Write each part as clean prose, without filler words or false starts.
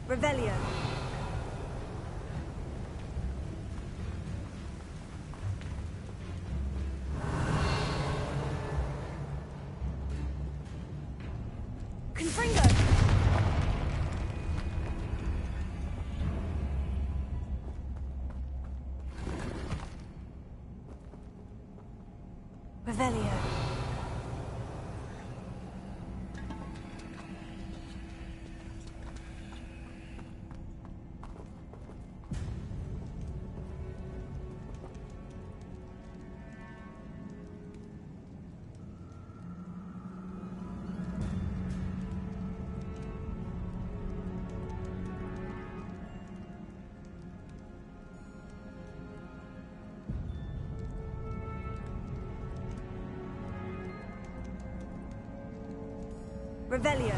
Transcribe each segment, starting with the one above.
Revelio. Confringo. Revelio. Revelio.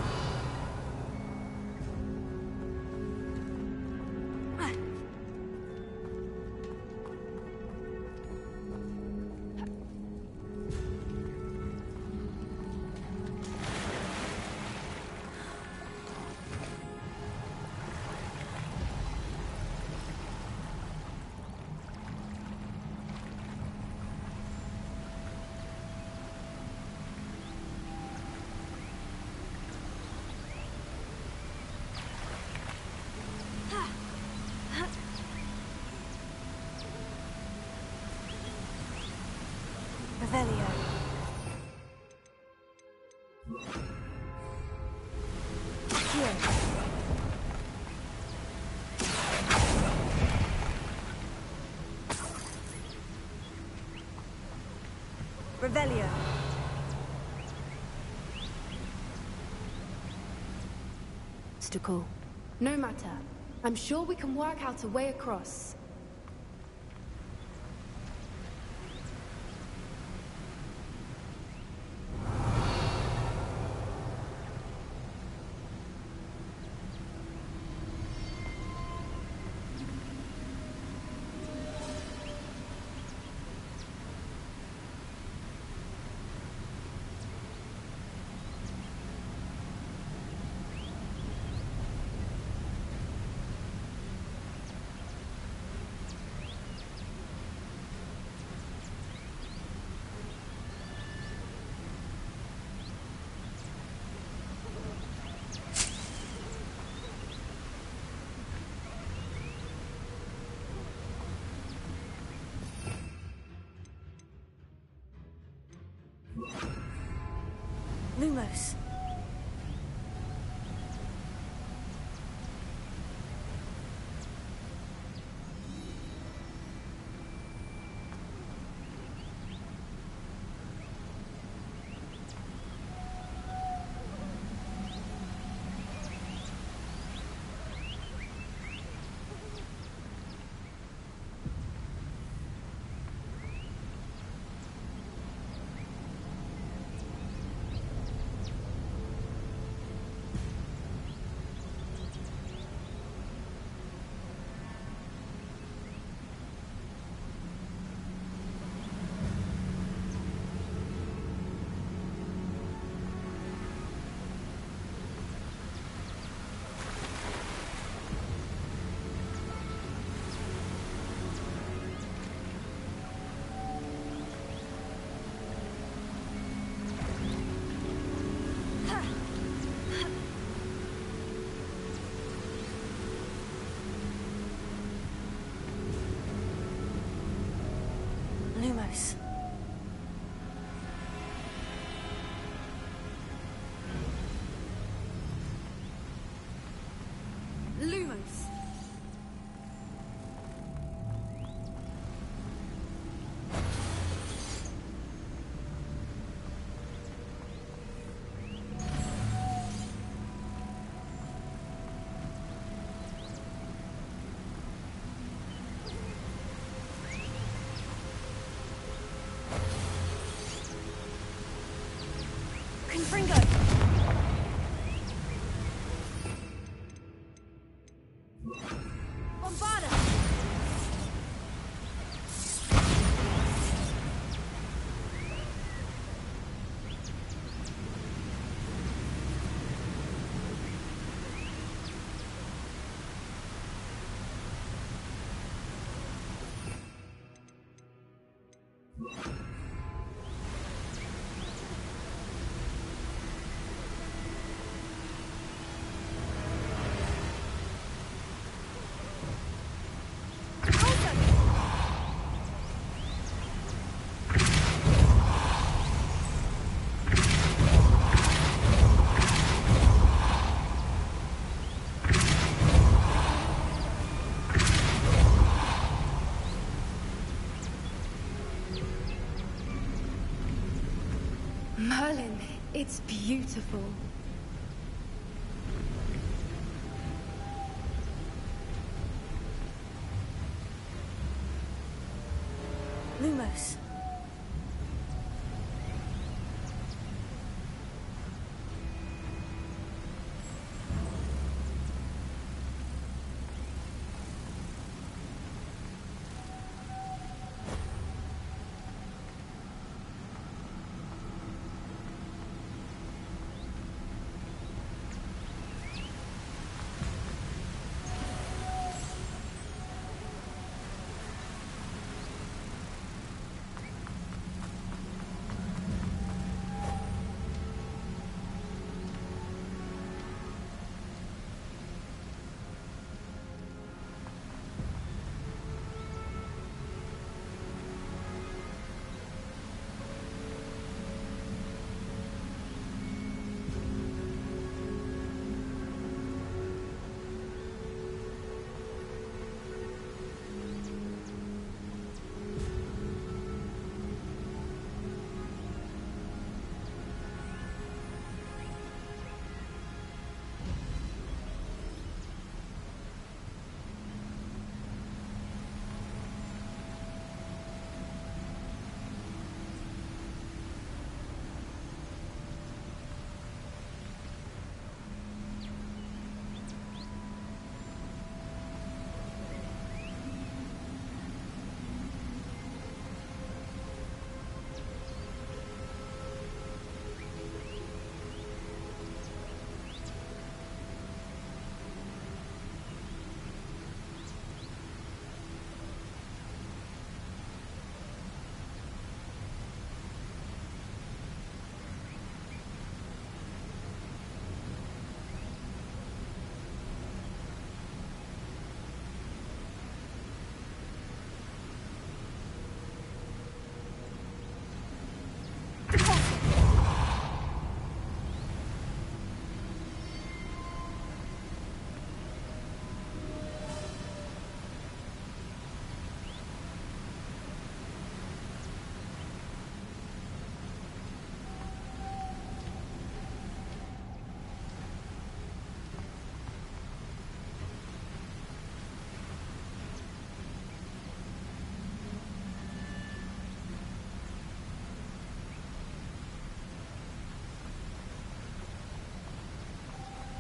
Revelio. Accio. Revelio. Obstacle. No matter. I'm sure we can work out a way across. Lumos. It's beautiful. Lumos.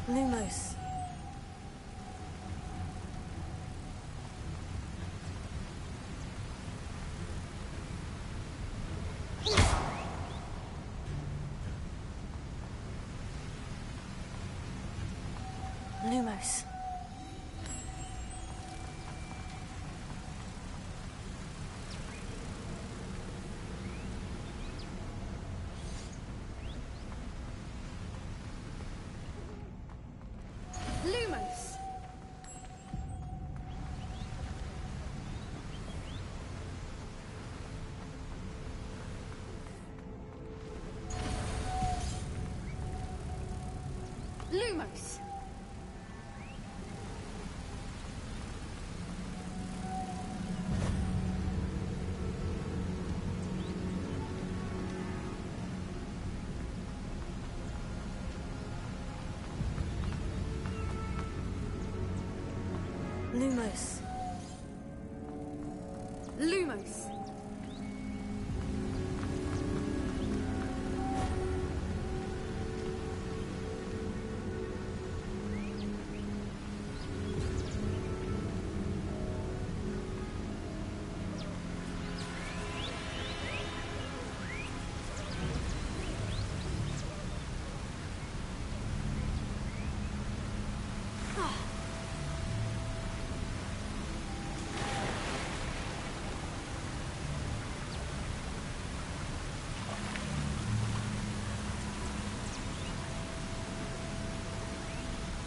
Lumos. Lumos. Lumos! Lumos! Lumos.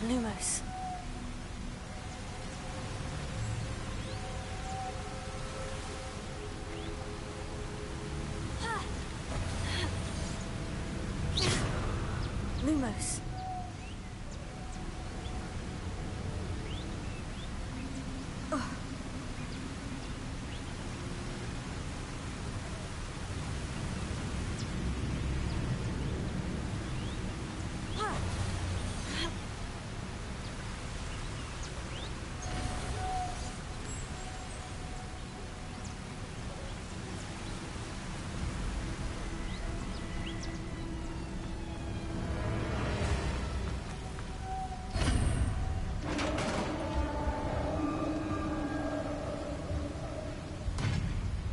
Lumos! Lumos. Lumos.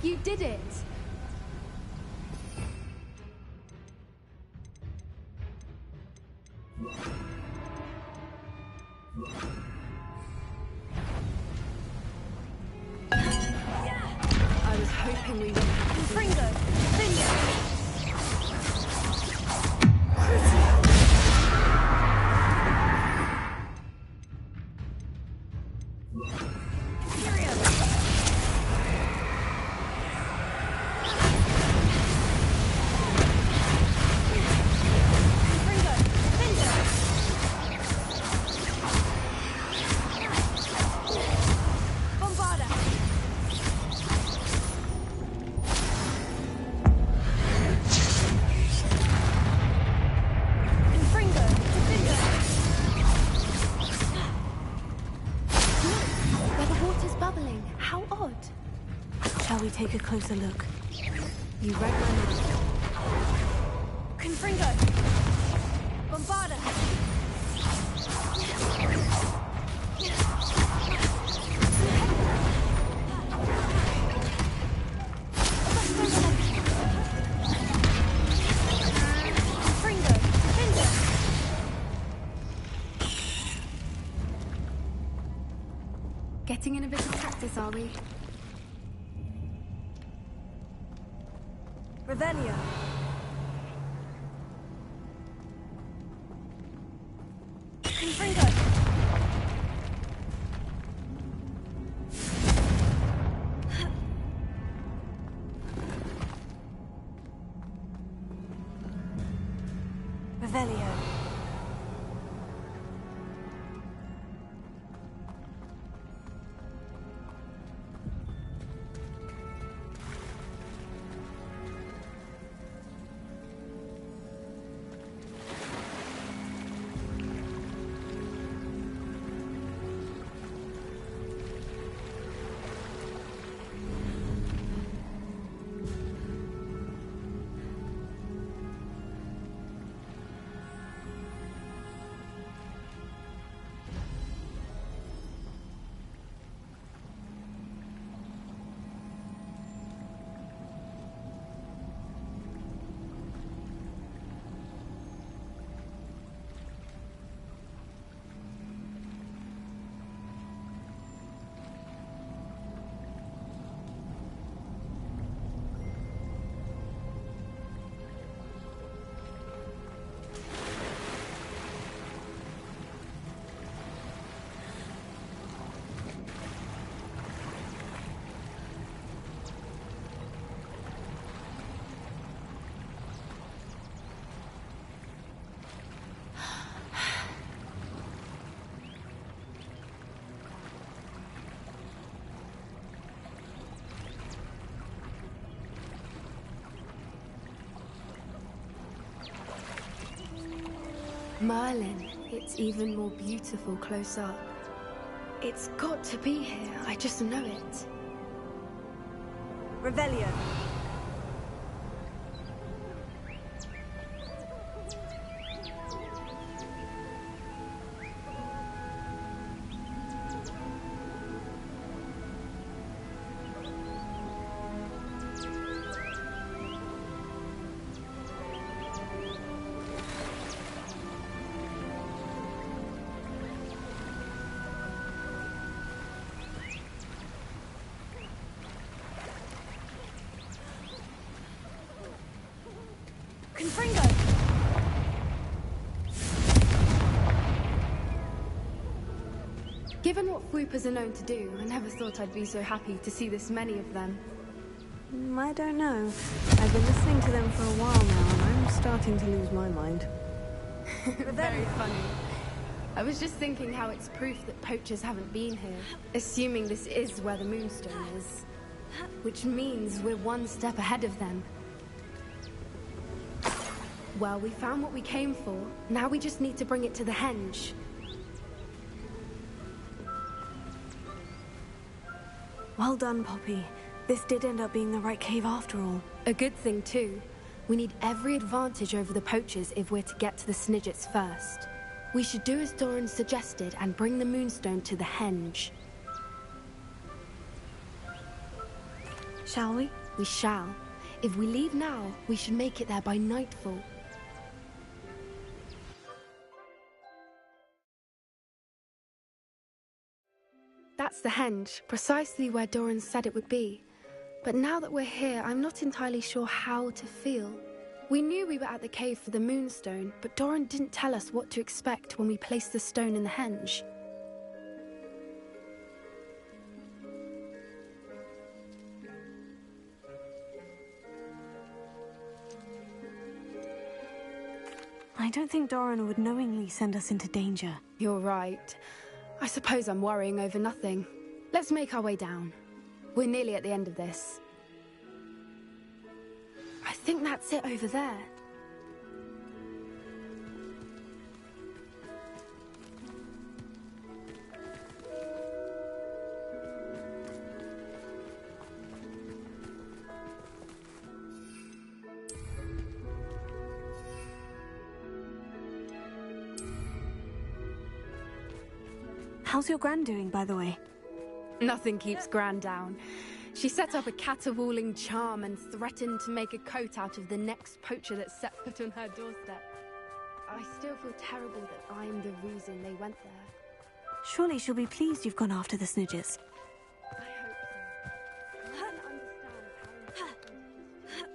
You did it! I was hoping we would have to Fringo! Finger! Shall we take a closer look? You read my mind. Confringo! Bombarda! Confringo! Defender! Getting in a bit of practice, are we? Revelio! Confringo! Revelio! Merlin, it's even more beautiful close up. It's got to be here, I just know it. Revelio! Confringo! Given what Swoopers are known to do, I never thought I'd be so happy to see this many of them. I don't know. I've been listening to them for a while now, and I'm starting to lose my mind. Very funny. I was just thinking how it's proof that poachers haven't been here, assuming this is where the Moonstone is. Which means we're one step ahead of them. Well, we found what we came for. Now we just need to bring it to the henge. Well done, Poppy. This did end up being the right cave after all. A good thing, too. We need every advantage over the poachers if we're to get to the Snidgets first. We should do as Doran suggested and bring the Moonstone to the henge. Shall we? We shall. If we leave now, we should make it there by nightfall. That's the henge, precisely where Doran said it would be. But now that we're here, I'm not entirely sure how to feel. We knew we were at the cave for the moonstone, but Doran didn't tell us what to expect when we placed the stone in the henge. I don't think Doran would knowingly send us into danger. You're right. I suppose I'm worrying over nothing. Let's make our way down. We're nearly at the end of this. I think that's it over there. How's your Gran doing, by the way? Nothing keeps Gran down. She set up a caterwauling charm and threatened to make a coat out of the next poacher that set foot on her doorstep. I still feel terrible that I'm the reason they went there. Surely she'll be pleased you've gone after the Snidges. I hope so. I don't understand how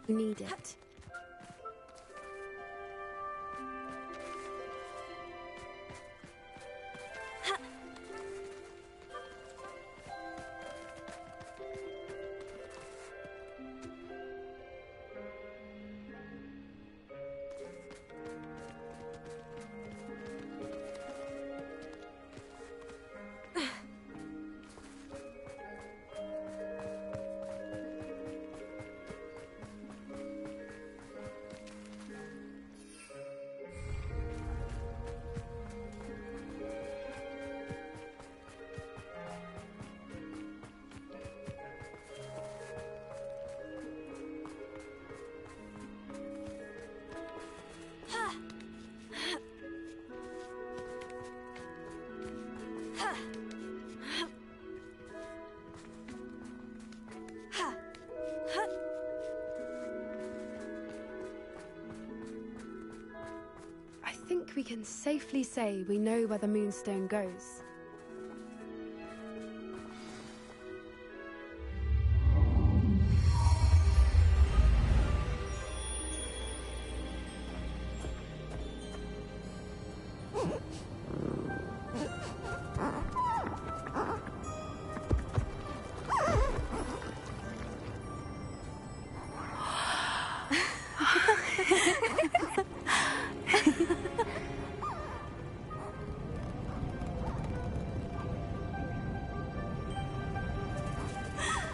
we need it. I think we can safely say we know where the moonstone goes.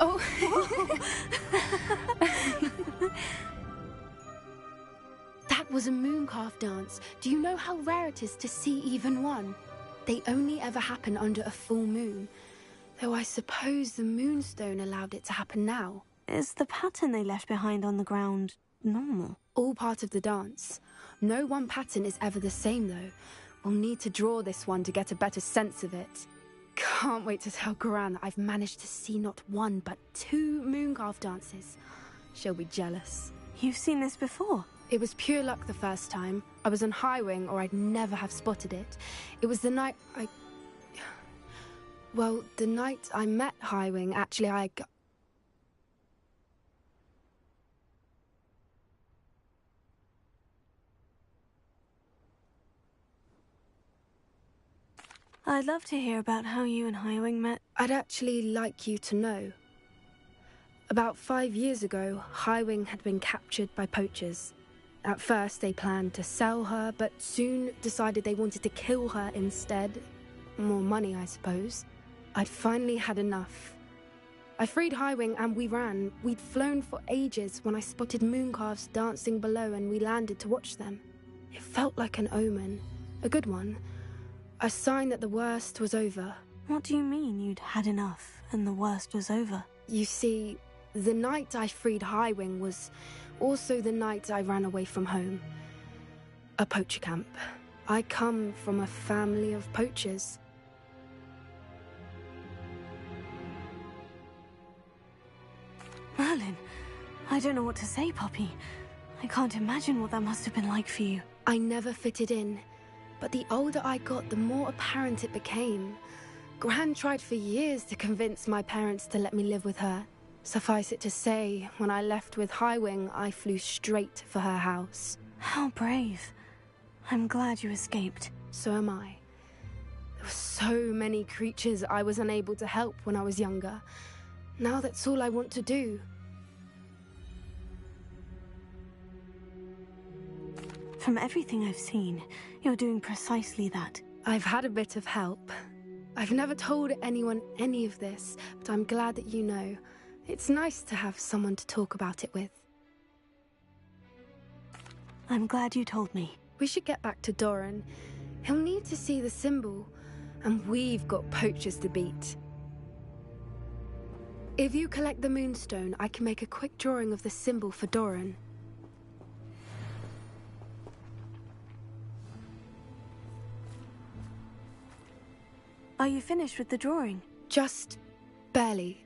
Oh! That was a mooncalf dance. Do you know how rare it is to see even one? They only ever happen under a full moon. Though I suppose the moonstone allowed it to happen now. Is the pattern they left behind on the ground normal? All part of the dance. No one pattern is ever the same, though. We'll need to draw this one to get a better sense of it. Can't wait to tell Gran that I've managed to see not one, but 2 mooncalf dances. She'll be jealous. You've seen this before? It was pure luck the first time. I was on Highwing, or I'd never have spotted it. It was the night Well, the night I met Highwing, actually, I'd love to hear about how you and Highwing met. I'd actually like you to know. About 5 years ago, Highwing had been captured by poachers. At first, they planned to sell her, but soon decided they wanted to kill her instead. More money, I suppose. I'd finally had enough. I freed Highwing and we ran. We'd flown for ages when I spotted mooncalves dancing below and we landed to watch them. It felt like an omen. A good one. A sign that the worst was over. What do you mean you'd had enough and the worst was over? You see, the night I freed Highwing was also the night I ran away from home. A poacher camp. I come from a family of poachers. I don't know what to say, Poppy. I can't imagine what that must have been like for you. I never fitted in, but the older I got, the more apparent it became. Gran tried for years to convince my parents to let me live with her. Suffice it to say, when I left with Highwing, I flew straight for her house. How brave. I'm glad you escaped. So am I. There were so many creatures I was unable to help when I was younger. Now that's all I want to do. From everything I've seen, you're doing precisely that. I've had a bit of help. I've never told anyone any of this, but I'm glad that you know. It's nice to have someone to talk about it with. I'm glad you told me. We should get back to Doran. He'll need to see the symbol, and we've got poachers to beat. If you collect the Moonstone, I can make a quick drawing of the symbol for Doran. Are you finished with the drawing? Just barely.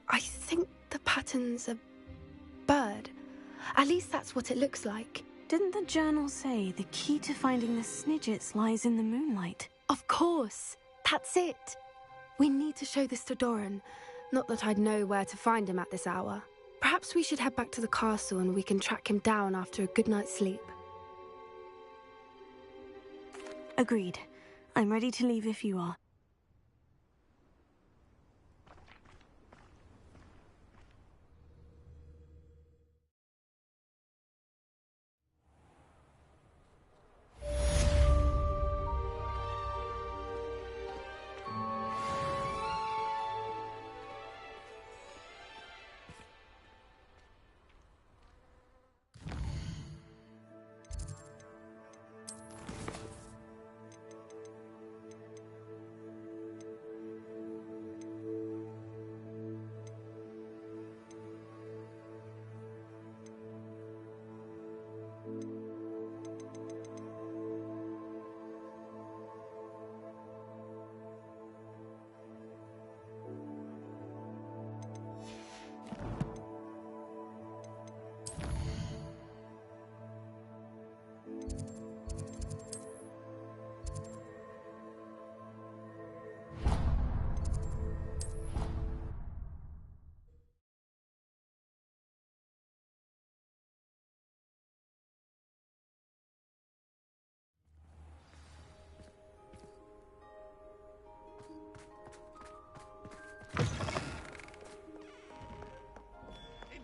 I think the pattern's a bird. At least that's what it looks like. Didn't the journal say the key to finding the Snidgets lies in the moonlight? Of course. That's it. We need to show this to Doran. Not that I'd know where to find him at this hour. Perhaps we should head back to the castle and we can track him down after a good night's sleep. Agreed. I'm ready to leave if you are.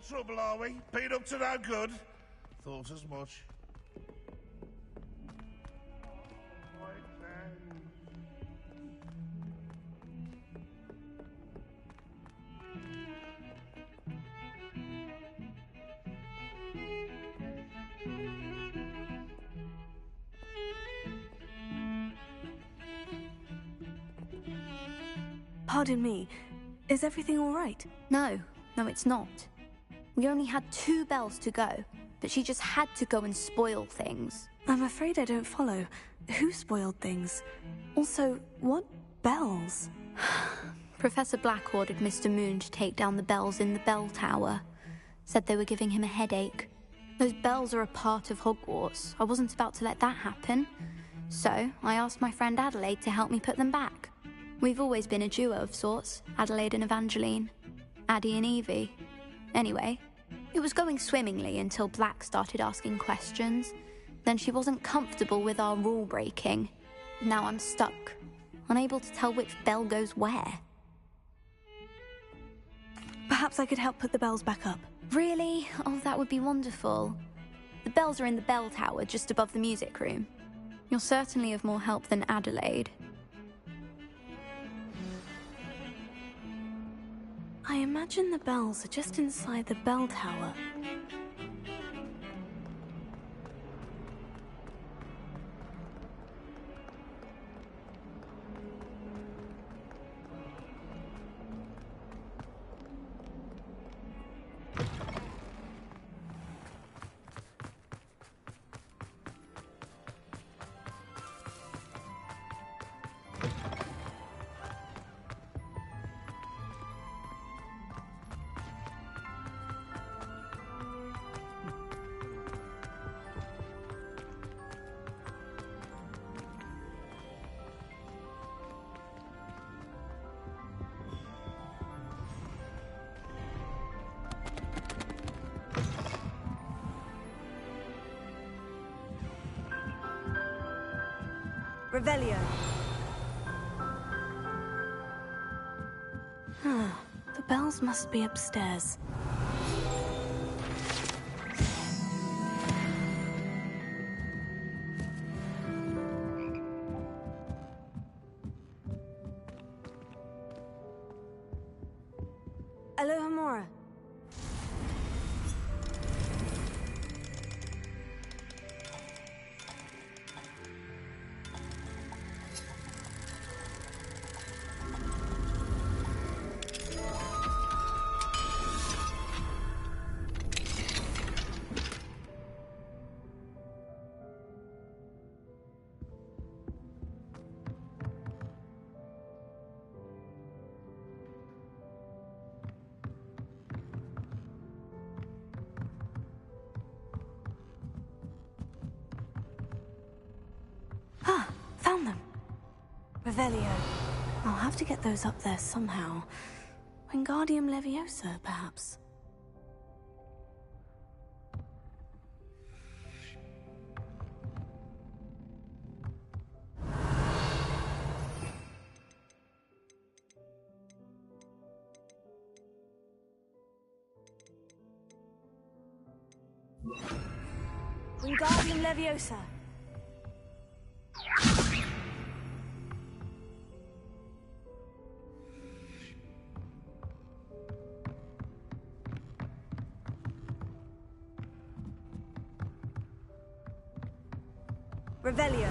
Trouble, are we? Been up to no good? Thought as much. Pardon me. Is everything all right? No, it's not. We only had 2 bells to go, but she just had to go and spoil things. I'm afraid I don't follow. Who spoiled things? Also, what bells? Professor Black ordered Mr. Moon to take down the bells in the bell tower. Said they were giving him a headache. Those bells are a part of Hogwarts. I wasn't about to let that happen. So, I asked my friend Adelaide to help me put them back. We've always been a duo of sorts, Adelaide and Evangeline. Addie and Evie. Anyway, it was going swimmingly until Black started asking questions. Then she wasn't comfortable with our rule breaking. Now I'm stuck, unable to tell which bell goes where. Perhaps I could help put the bells back up. Really? Oh, that would be wonderful. The bells are in the bell tower just above the music room. You're certainly of more help than Adelaide. I imagine the bells are just inside the bell tower. Revelio. The bells must be upstairs. Alohomora. Found them. Revelio. I'll have to get those up there somehow. Wingardium Leviosa, perhaps. Wingardium Leviosa. Revelio.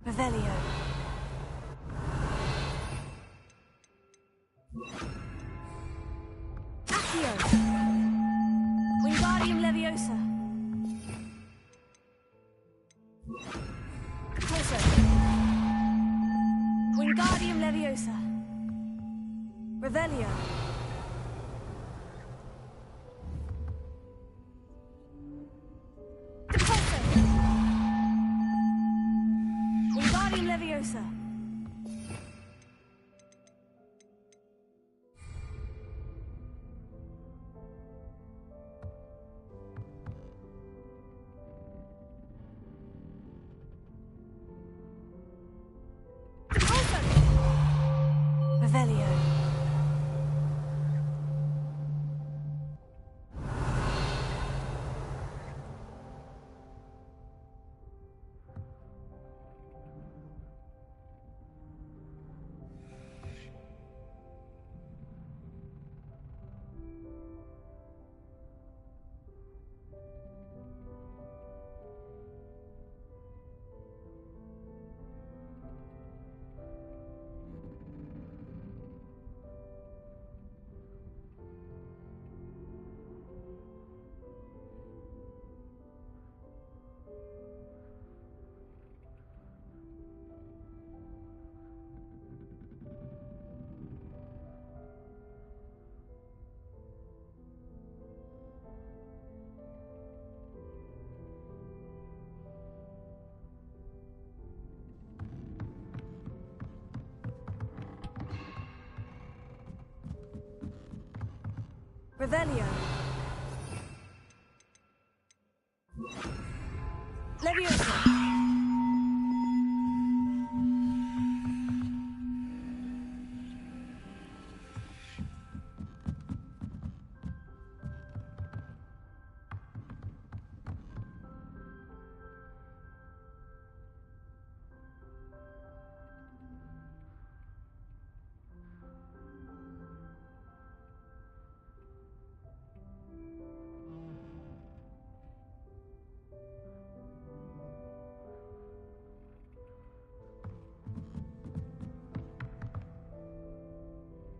Revelio. Accio. Wingardium Leviosa. Corso. Wingardium Leviosa. Revelio. Corso. Wingardium Leviosa. Revelio. Revelio. Leviosa.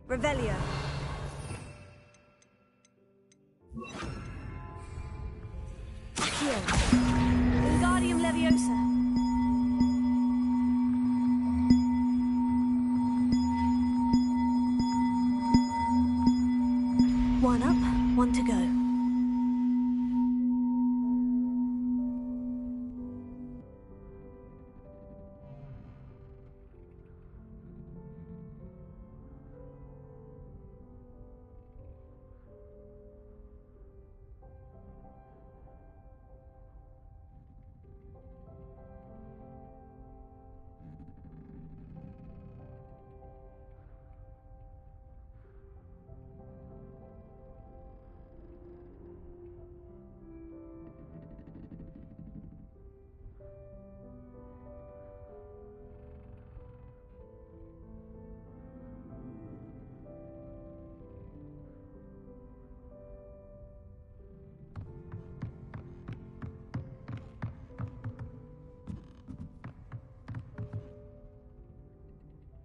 Revelio. Accio. Wingardium Leviosa. One up, one to go.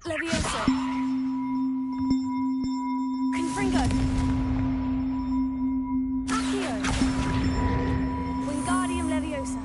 Leviosa. Confringo. Accio. Wingardium Leviosa.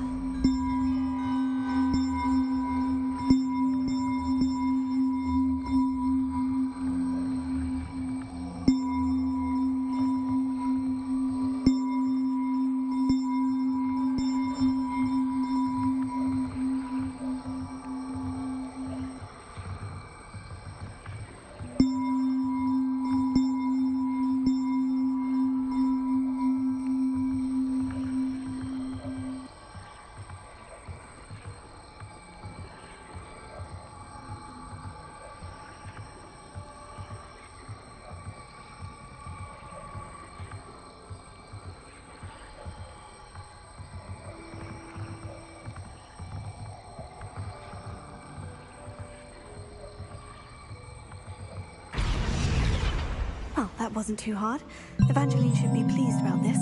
Well, that wasn't too hard. Evangeline should be pleased about this,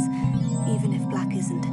even if Black isn't.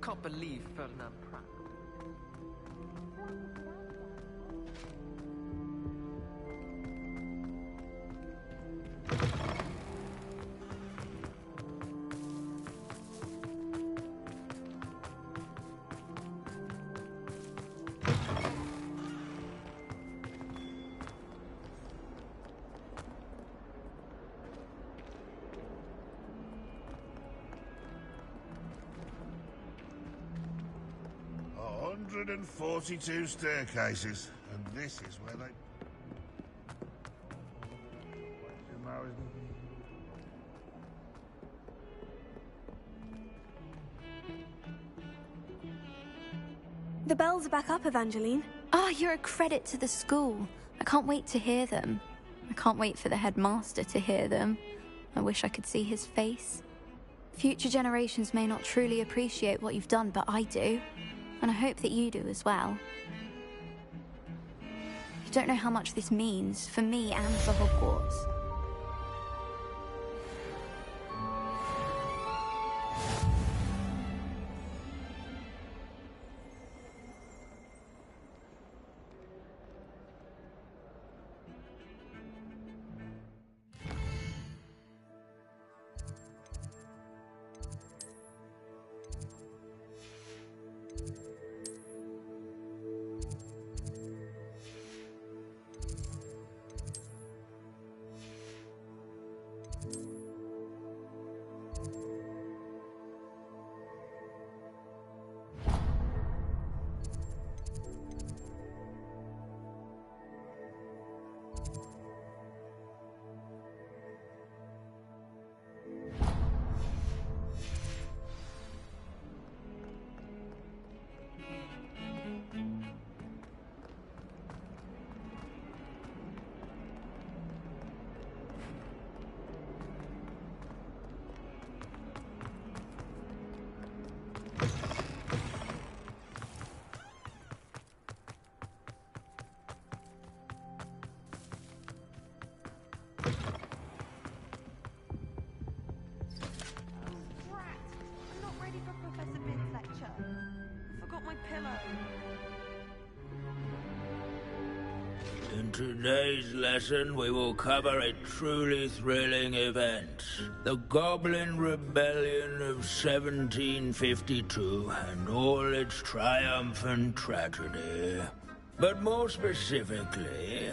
Can't believe Ferdinand Pratt. A 142 staircases, and this is where they... The bells are back up, Evangeline. Ah, you're a credit to the school. I can't wait to hear them. I can't wait for the headmaster to hear them. I wish I could see his face. Future generations may not truly appreciate what you've done, but I do. And I hope that you do as well. You don't know how much this means for me and for Hogwarts. today's lesson, we will cover a truly thrilling event. The Goblin Rebellion of 1752 and all its triumphant tragedy. But more specifically,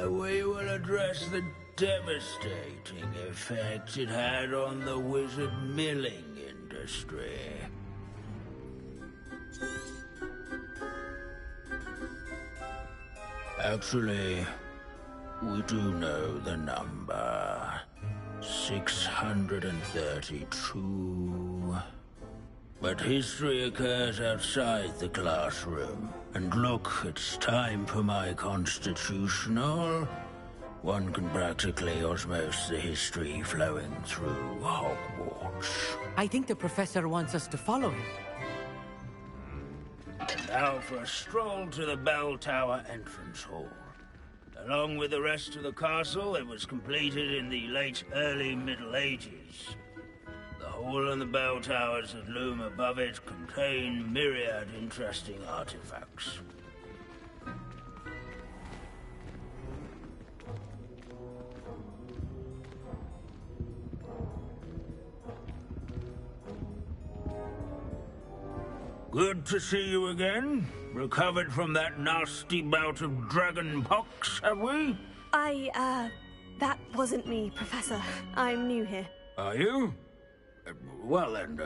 we will address the devastating effect it had on the wizard milling industry. Actually, we do know the number. 632. But history occurs outside the classroom. And look, it's time for my constitutional. One can practically osmose the history flowing through Hogwarts. I think the professor wants us to follow him. And now for a stroll to the bell tower entrance hall. Along with the rest of the castle, it was completed in the late early Middle Ages. The hall and the bell towers that loom above it contain myriad interesting artifacts. Good to see you again. Recovered from that nasty bout of dragon pox, have we? That wasn't me, Professor. I'm new here. Are you? Well then,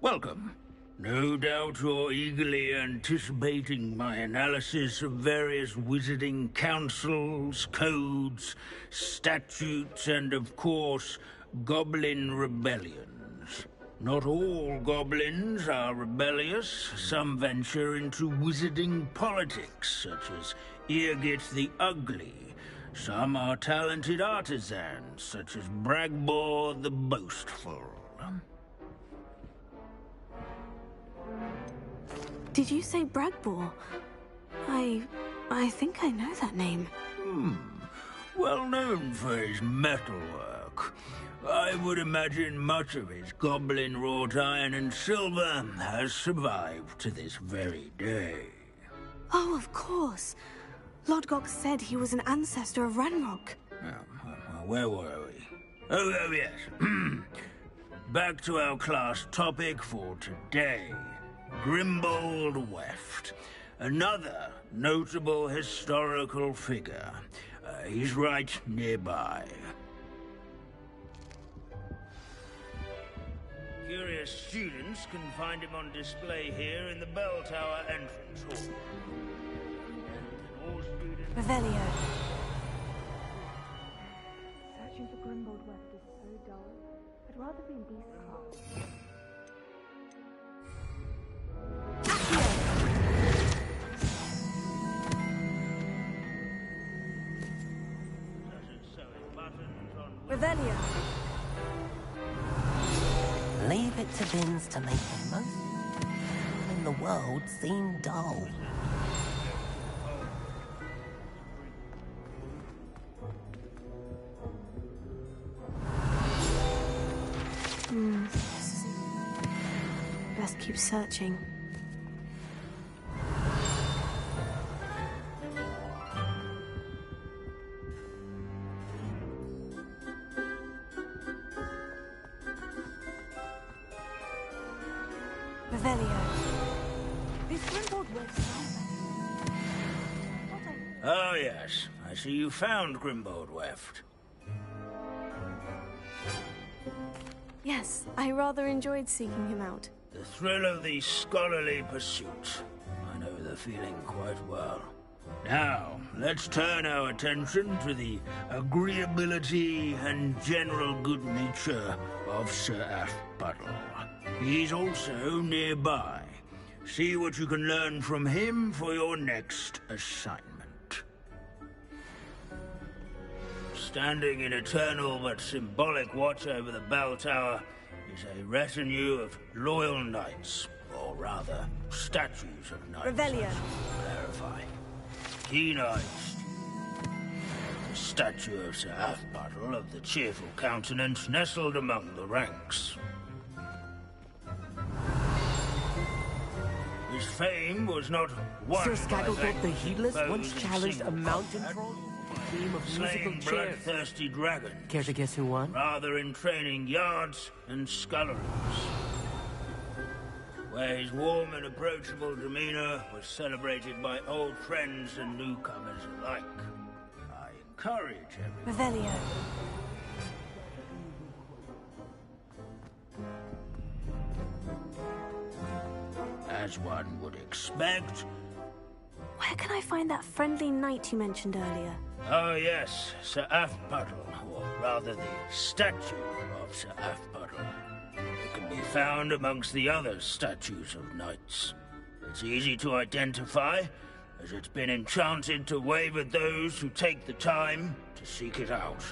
welcome. No doubt you're eagerly anticipating my analysis of various wizarding councils, codes, statutes, and of course, goblin rebellions. Not all goblins are rebellious. Some venture into wizarding politics, such as Eargit the Ugly. Some are talented artisans, such as Bragbor the Boastful. Did you say Bragbor? I think I know that name. Well known for his metalwork. I would imagine much of his goblin-wrought iron and silver has survived to this very day. Oh, of course. Lodgok said he was an ancestor of Ranrock. Where were we? Oh yes. Back to our class topic for today. Grimbold Weft. Another notable historical figure. He's right nearby. Curious students can find him on display here in the bell tower entrance hall. Revelio. Searching for Grimbold Weft is so dull. I'd rather be in Beast class. Revelio. Leave it to Vince to make the most in the world seem dull. Best keep searching. Revelio. This Grimbold Weft sounds like... Oh yes, I see you found Grimbold Weft. Yes, I rather enjoyed seeking him out. The thrill of the scholarly pursuit. I know the feeling quite well. Now, let's turn our attention to the agreeability and general good nature of Sir Athbuttle. He's also nearby. See what you can learn from him for your next assignment. Standing in eternal but symbolic watch over the bell tower is a retinue of loyal knights, or rather, statues of knights. Revelio. Clarify. Keen eyes. The statue of Sir Athbuttle of the cheerful countenance nestled among the ranks. His fame was not one. Sir Skagglethorpe the Heedless once challenged a mountain troll. team of musical slaying chairs. bloodthirsty dragons, Care to guess who won? rather in training yards and sculleries, where his warm and approachable demeanor was celebrated by old friends and newcomers alike. I encourage everyone. Revelio. As one would expect. Where can I find that friendly knight you mentioned earlier? Oh yes, Sir Afpuddle, or rather the statue of Sir Afpuddle. It can be found amongst the other statues of knights. It's easy to identify, as it's been enchanted to wave at those who take the time to seek it out.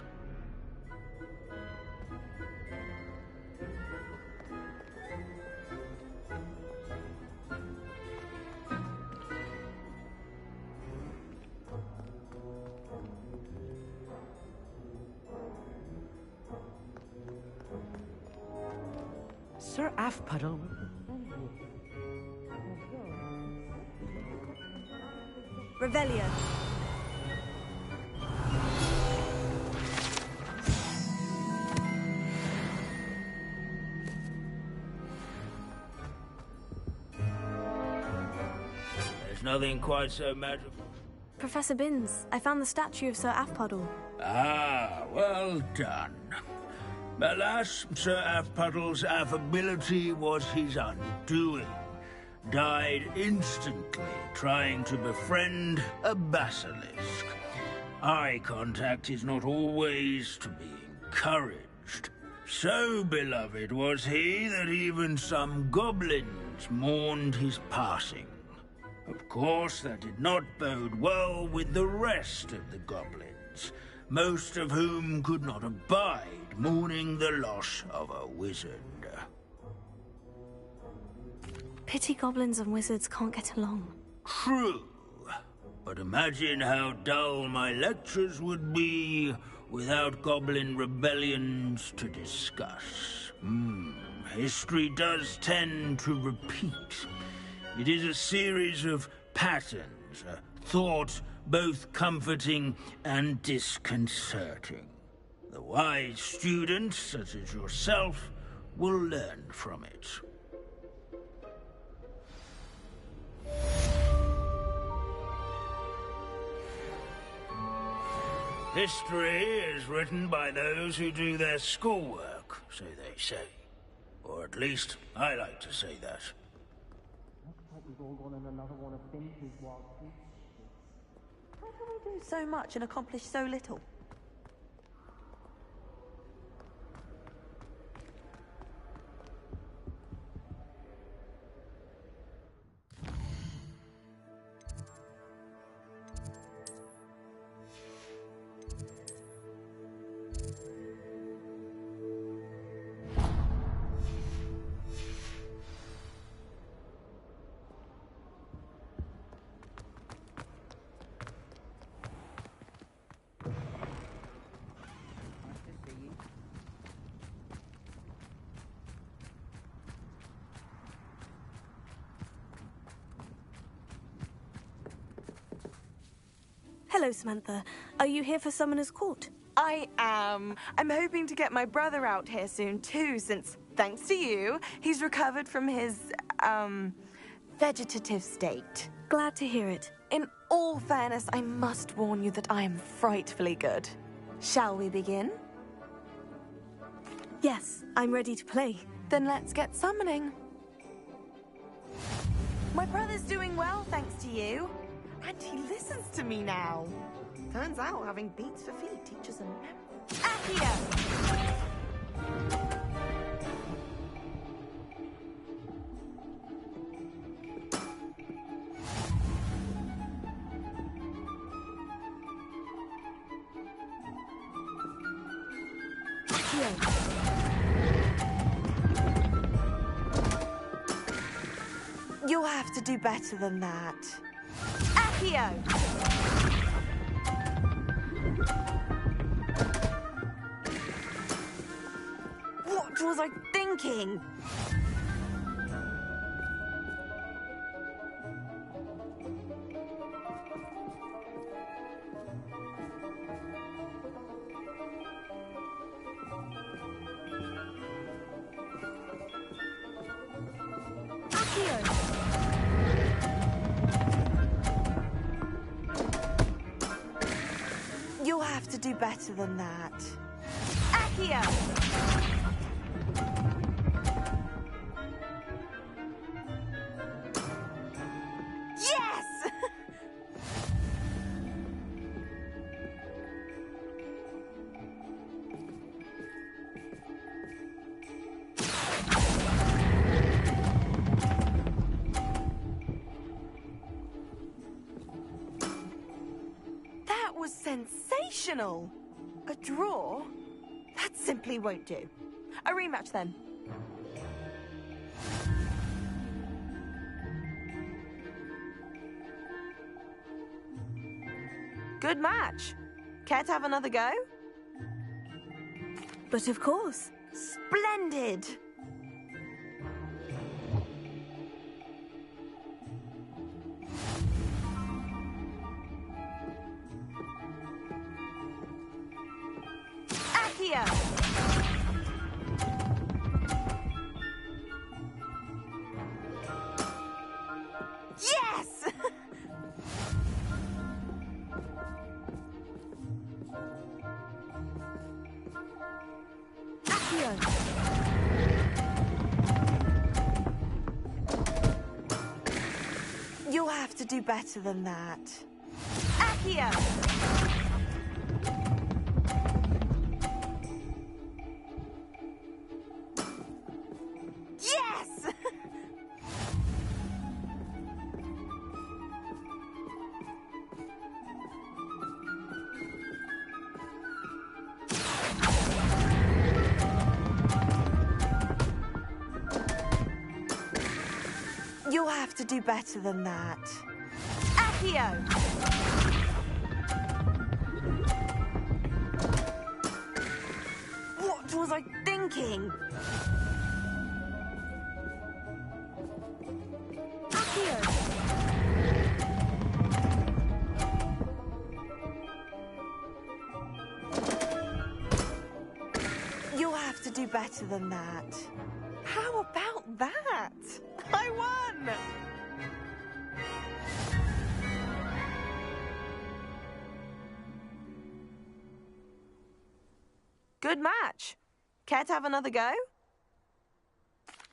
Sir Afpuddle. Revelio. There's nothing quite so magical. Professor Binns, I found the statue of Sir Afpuddle. Ah, well done. Alas, Sir Afpuddle's affability was his undoing. Died instantly trying to befriend a basilisk. Eye contact is not always to be encouraged. So beloved was he that even some goblins mourned his passing. Of course, that did not bode well with the rest of the goblins, most of whom could not abide mourning the loss of a wizard. Pity goblins and wizards can't get along. True, but imagine how dull my lectures would be without goblin rebellions to discuss. History does tend to repeat. It is a series of patterns, a thought both comforting and disconcerting. The wise student, such as yourself, will learn from it. History is written by those who do their schoolwork, so they say. Or at least, I like to say that. How can we do so much and accomplish so little? Hello, Samantha. Are you here for Summoner's Court? I am. I'm hoping to get my brother out here soon too, since, thanks to you, he's recovered from his, vegetative state. Glad to hear it. In all fairness, I must warn you that I am frightfully good. Shall we begin? Yes, I'm ready to play. Then let's get summoning. My brother's doing well, thanks to you. And he listens to me now. Turns out having beats for feet teaches him. Accio! You'll have to do better than that. Accio! What was I thinking? You'll have to do better than that. Accio! Yes! That was sensational! A draw? That simply won't do. A rematch then. Good match. Care to have another go? But of course. Splendid! Accio! Yes! You'll have to do better than that. Accio! Yes! You'll have to do better than that. Accio! What was I thinking? Accio! You'll have to do better than that. How about that? I won! Good match. Care to have another go?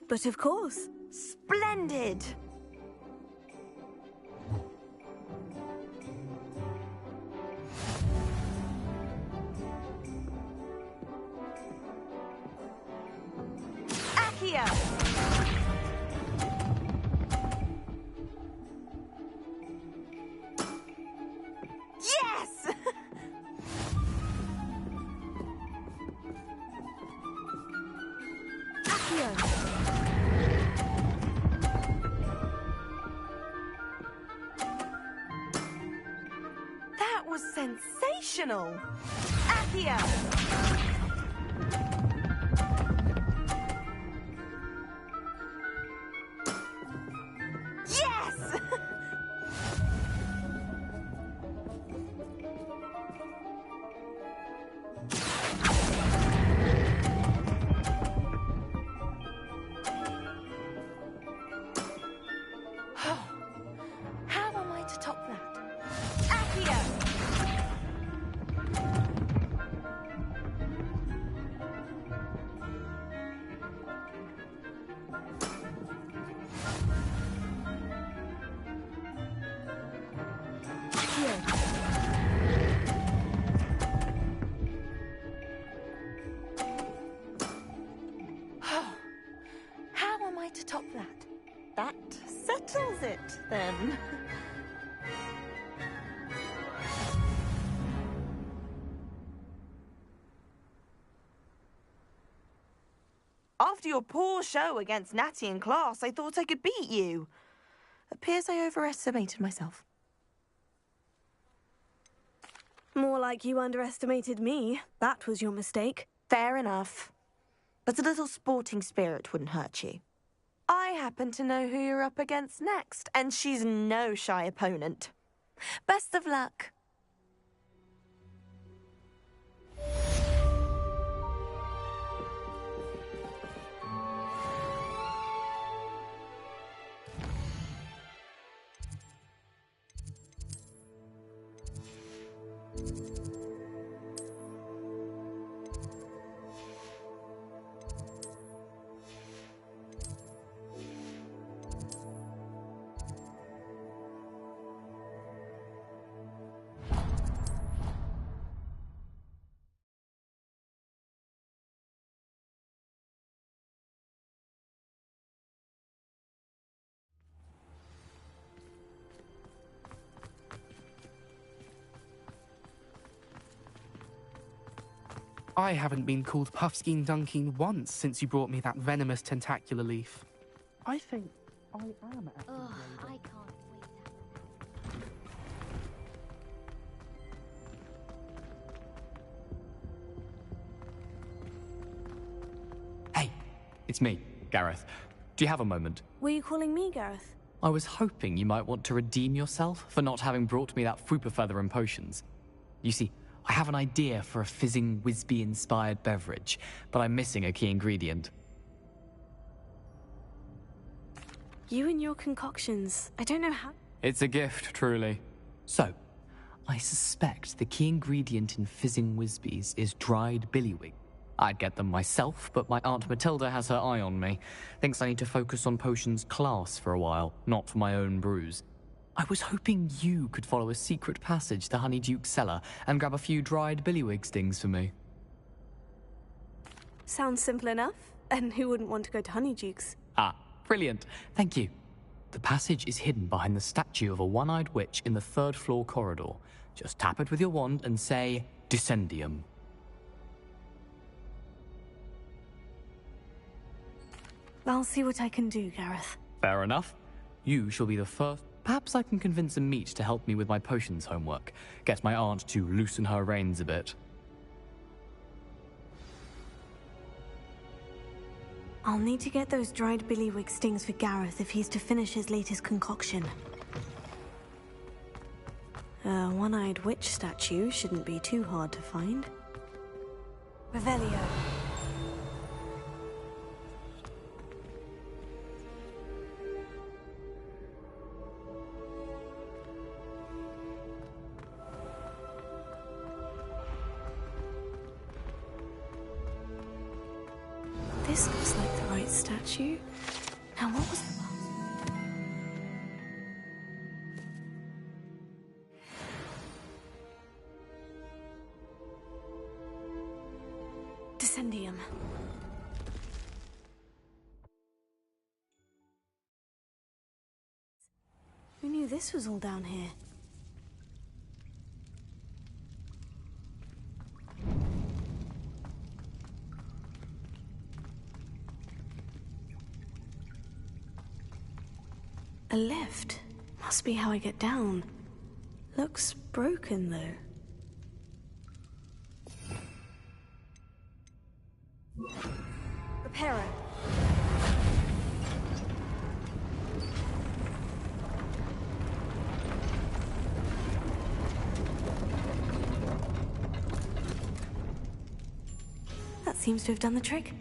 But of course. Splendid! Accio! Yes! Accio! That was sensational! Accio! Yes! How am I to top that? Accio! How am I to top that? That settles it, then. After your poor show against Natty in class, I thought I could beat you. Appears I overestimated myself. More like you underestimated me. That was your mistake. Fair enough. But a little sporting spirit wouldn't hurt you. I happen to know who you're up against next, and she's no shy opponent. Best of luck. I haven't been called Puffskein Dunkeen once since you brought me that venomous tentacular leaf. I think I am actually. Ugh, I can't wait. Hey, it's me, Gareth. Do you have a moment? Were you calling me, Gareth? I was hoping you might want to redeem yourself for not having brought me that Fooper feather and potions. You see, I have an idea for a fizzing Whizbee-inspired beverage, but I'm missing a key ingredient. You and your concoctions. I don't know how... It's a gift, truly. So, I suspect the key ingredient in fizzing Whizbees is dried billywig. I'd get them myself, but my Aunt Matilda has her eye on me. Thinks I need to focus on potions class for a while, not for my own brews. I was hoping you could follow a secret passage to Honeyduke's cellar and grab a few dried billywig stings for me. Sounds simple enough. And who wouldn't want to go to Honeyduke's? Ah, brilliant. Thank you. The passage is hidden behind the statue of a one-eyed witch in the third-floor corridor. Just tap it with your wand and say, Descendium. I'll see what I can do, Gareth. Fair enough. You shall be the first. Perhaps I can convince a meat to help me with my potions homework. Get my aunt to loosen her reins a bit. I'll need to get those dried billywig stings for Gareth if he's to finish his latest concoction. A one-eyed witch statue shouldn't be too hard to find. Revelio. This looks like the right statue. Now what was the Descendium. Who knew this was all down here? A lift. Must be how I get down. Looks broken, though. Repair it. That seems to have done the trick.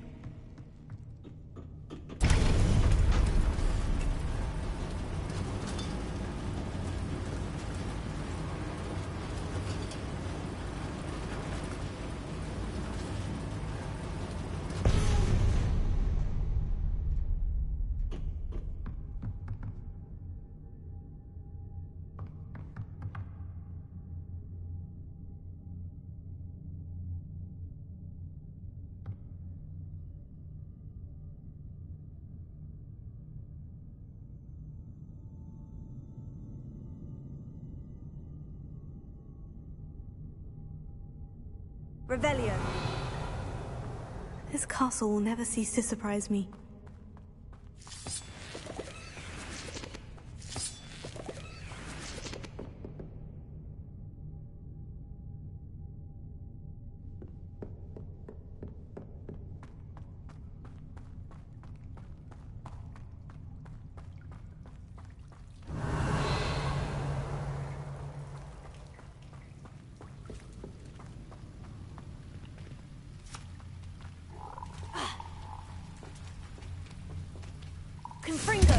Revelio. This castle will never cease to surprise me. Confringo!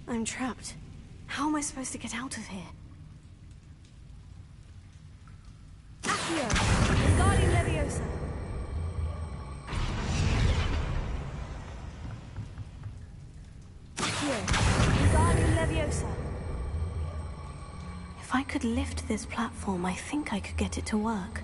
I'm trapped. How am I supposed to get out of here? Accio! Wingardium Leviosa! Accio! Wingardium Leviosa! If I could lift this platform, I think I could get it to work.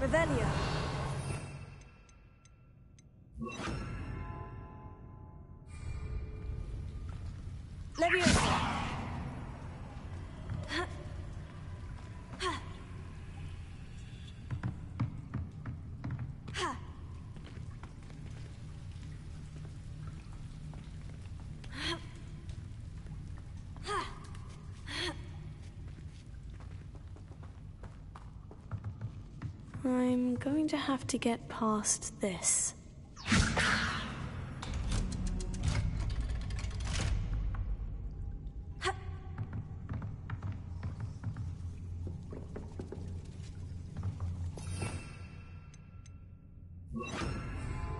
Revelio. Leviosa. I'm going to have to get past this.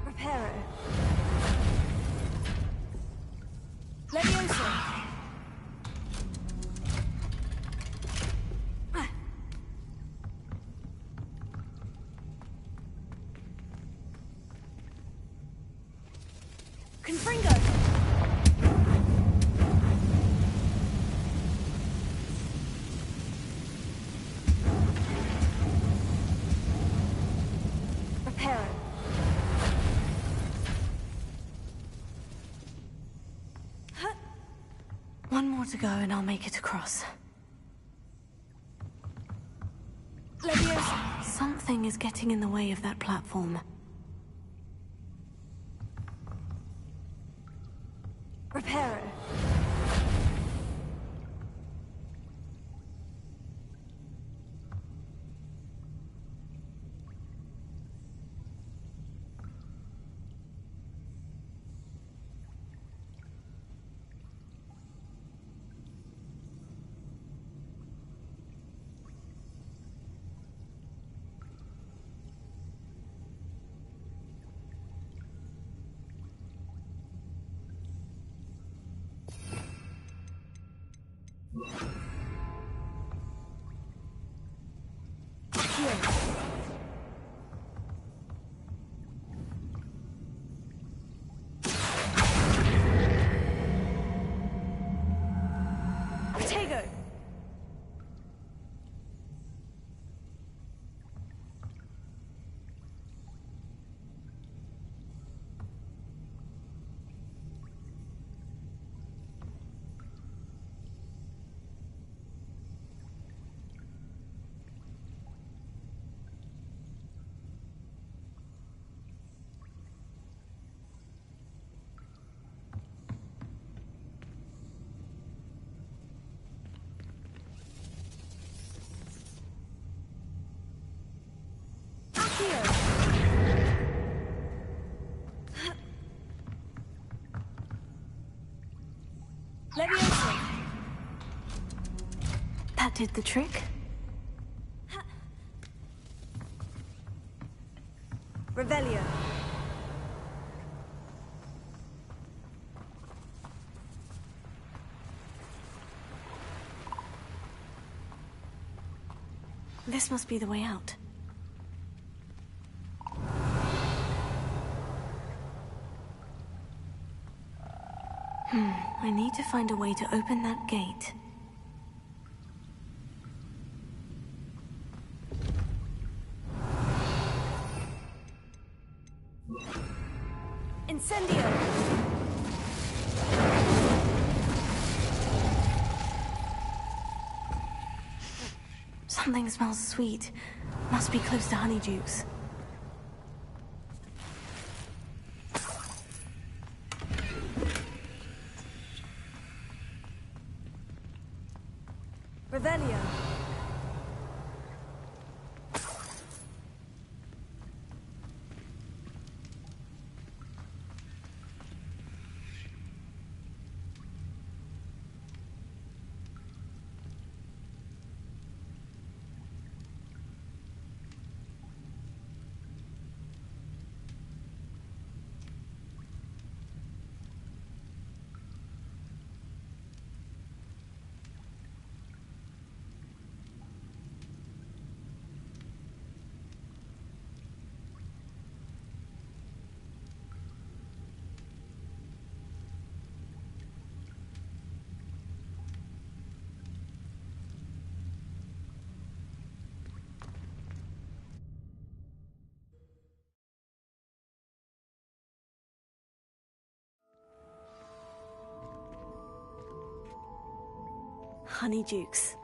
Reparo. Leviosa. Confringo! Reparo. One more to go and I'll make it across. Leviosa! Something is getting in the way of that platform. Reparo. Tego! Leviosa. That did the trick. Revelio. This must be the way out. I need to find a way to open that gate. Incendio! Something smells sweet. Must be close to Honeydukes. Revelio. Honeydukes.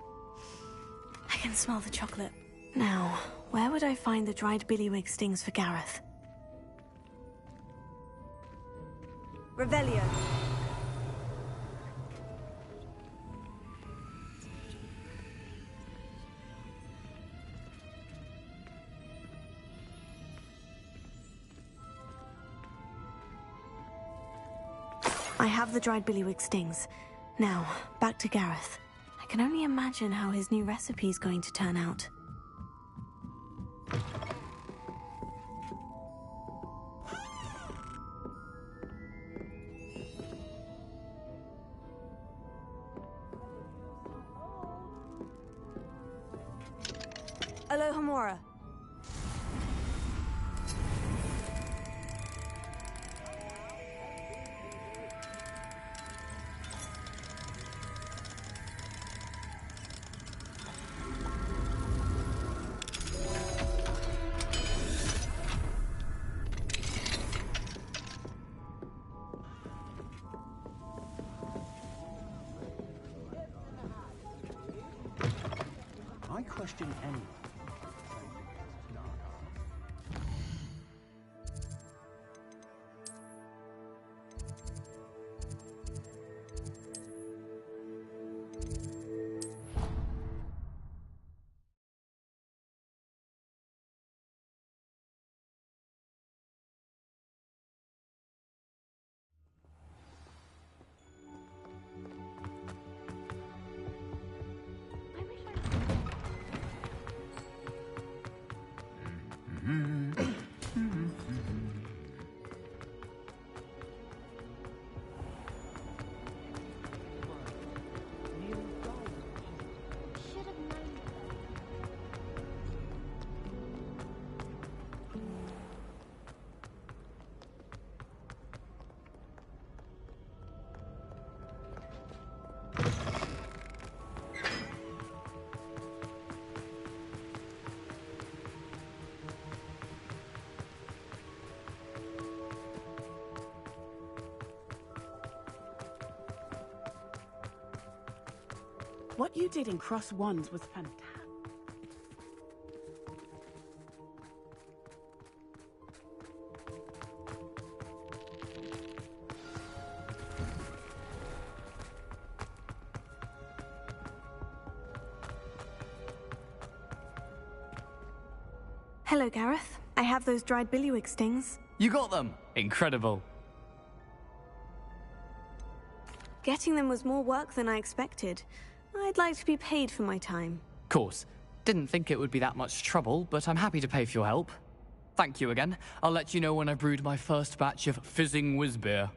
I can smell the chocolate. Now, where would I find the dried billywig stings for Gareth? Revelio. I have the dried billywig stings. Now, back to Gareth. I can only imagine how his new recipe is going to turn out. Alohomora. I question anyone. What you did in Cross Wands was fantastic. Hello, Gareth. I have those dried billywig stings. You got them! Incredible. Getting them was more work than I expected. I'd like to be paid for my time. Course. Didn't think it would be that much trouble, but I'm happy to pay for your help. Thank you again. I'll let you know when I've brewed my first batch of fizzing whiz beer.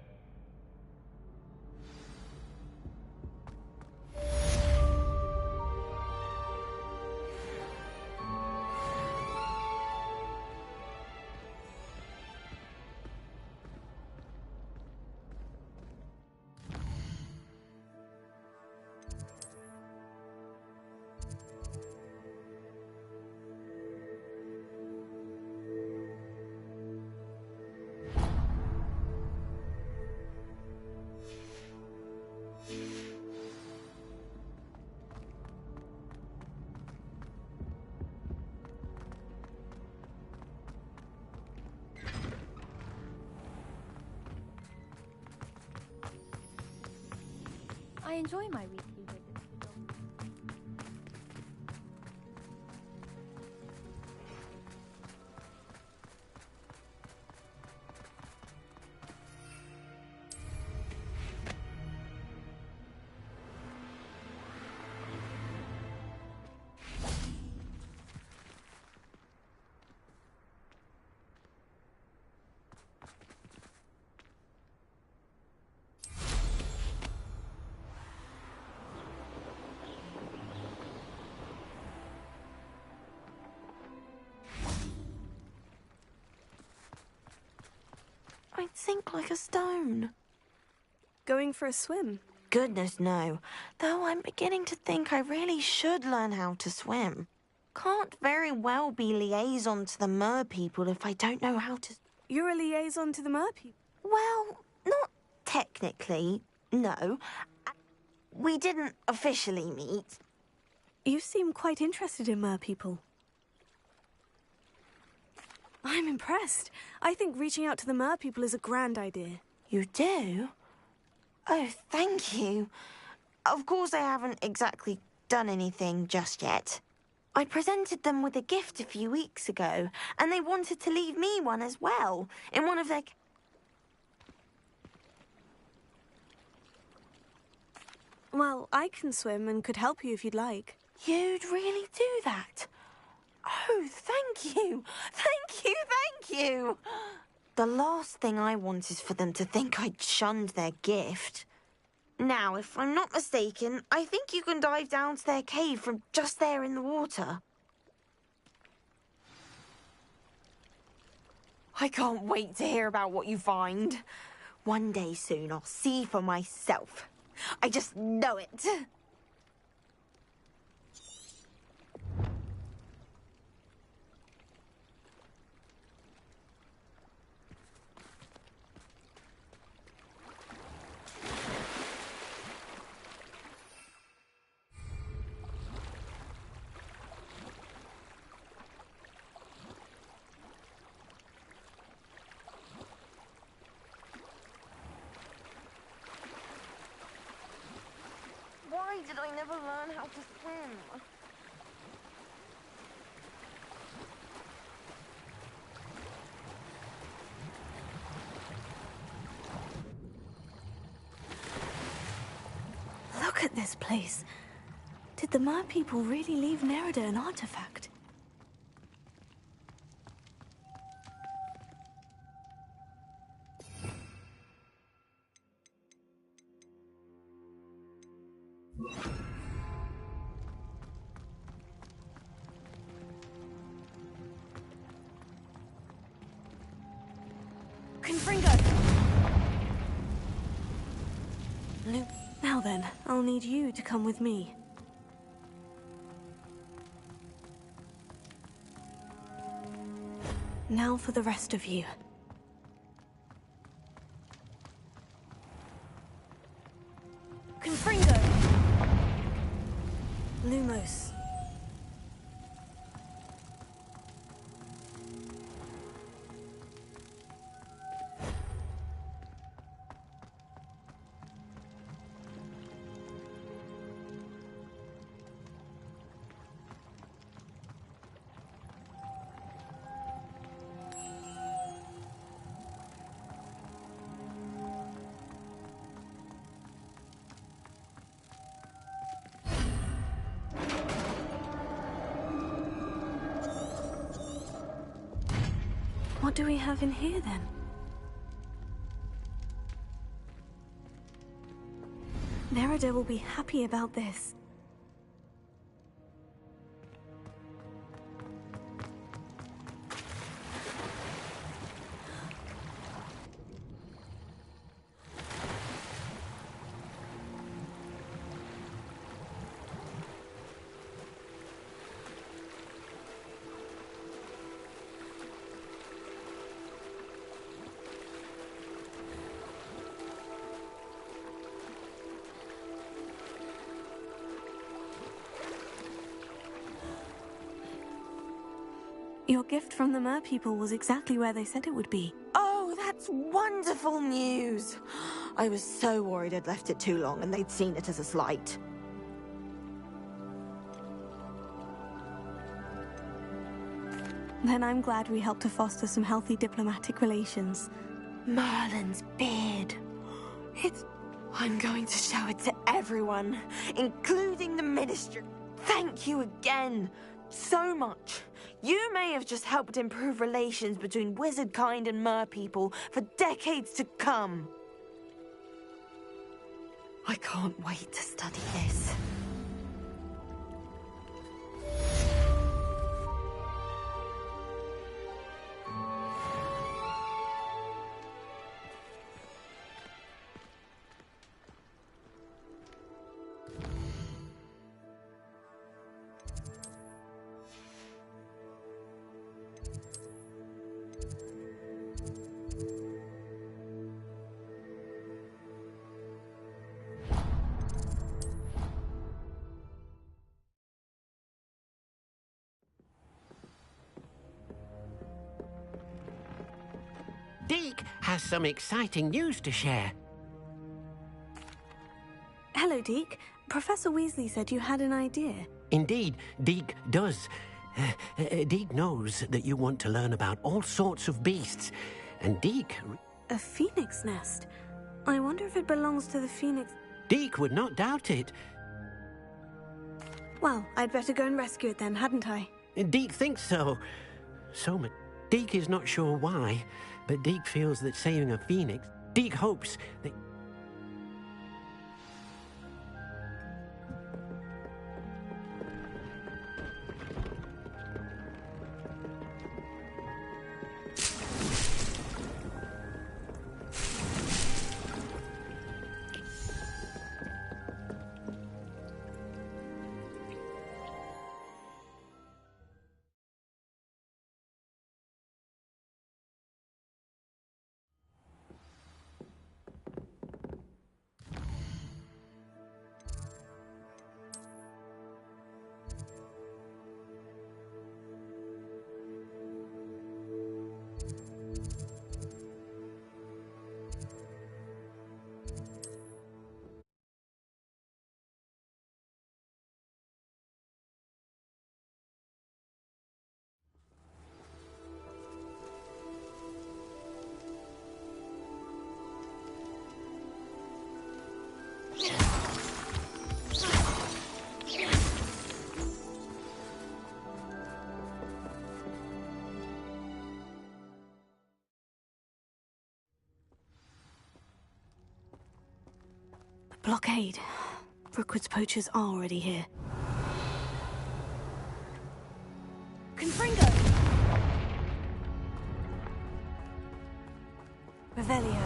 I enjoy my weekly visits to Dom. I'd sink like a stone. Going for a swim? Goodness, no. Though I'm beginning to think I really should learn how to swim. Can't very well be liaison to the mer people if I don't know how to... You're a liaison to the mer people? Well, not technically, no. we didn't officially meet. You seem quite interested in merpeople. I'm impressed. I think reaching out to the merpeople is a grand idea. You do? Oh, thank you. Of course, I haven't exactly done anything just yet. I presented them with a gift a few weeks ago, and they wanted to leave me one as well, in one of their... Well, I can swim and could help you if you'd like. You'd really do that? Oh, thank you! Thank you, thank you! The last thing I want is for them to think I'd shunned their gift. Now, if I'm not mistaken, I think you can dive down to their cave from just there in the water. I can't wait to hear about what you find. One day soon, I'll see for myself. I just know it. Why did I never learn how to swim? Look at this place. Did the merpeople really leave Nerida an artifact? Confringo! Now then, I'll need you to come with me. Now for the rest of you. Confringo! Lumos. What do we have in here, then? Nerida will be happy about this. Your gift from the merpeople was exactly where they said it would be. Oh, that's wonderful news! I was so worried I'd left it too long and they'd seen it as a slight. Then I'm glad we helped to foster some healthy diplomatic relations. Merlin's beard. I'm going to show it to everyone, including the Ministry. Thank you again, so much. You may have just helped improve relations between wizard kind and merpeople for decades to come. I can't wait to study this. Deke has some exciting news to share. Hello, Deke. Professor Weasley said you had an idea. Indeed, Deke does. Deke knows that you want to learn about all sorts of beasts, and Deke... A phoenix nest? I wonder if it belongs to the phoenix... Deke would not doubt it. Well, I'd better go and rescue it then, hadn't I? Deke thinks so. Deke is not sure why, but Deke feels that saving a phoenix... Deke hopes that... Blockade. Brookwood's poachers are already here. Confringo! Revelio.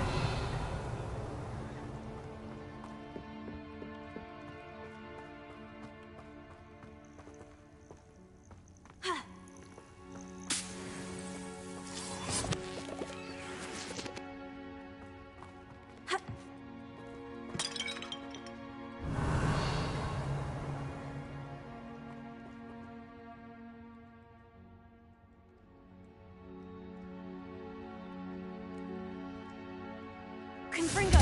Confringo!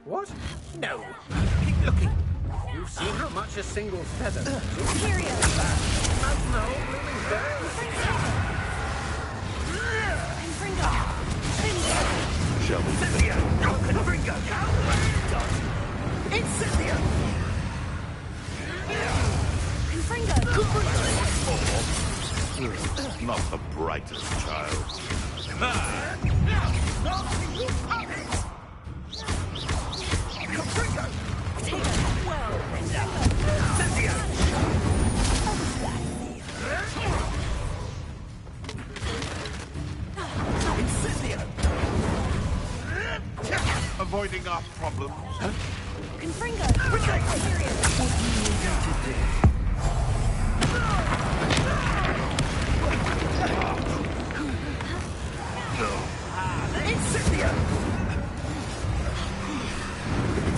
What? No. Keep looking. You've seen how much a single feather... Imperial! Imagine the whole blooming day. Confringo! Shall we? Cynthia! Confringo! Incendio! Confringo! Not the brightest child. Confringo! Take it! Well, Cynthia! Incendio! Avoiding our problems. Confringo! Imperial! What do you need me to do? Incendio!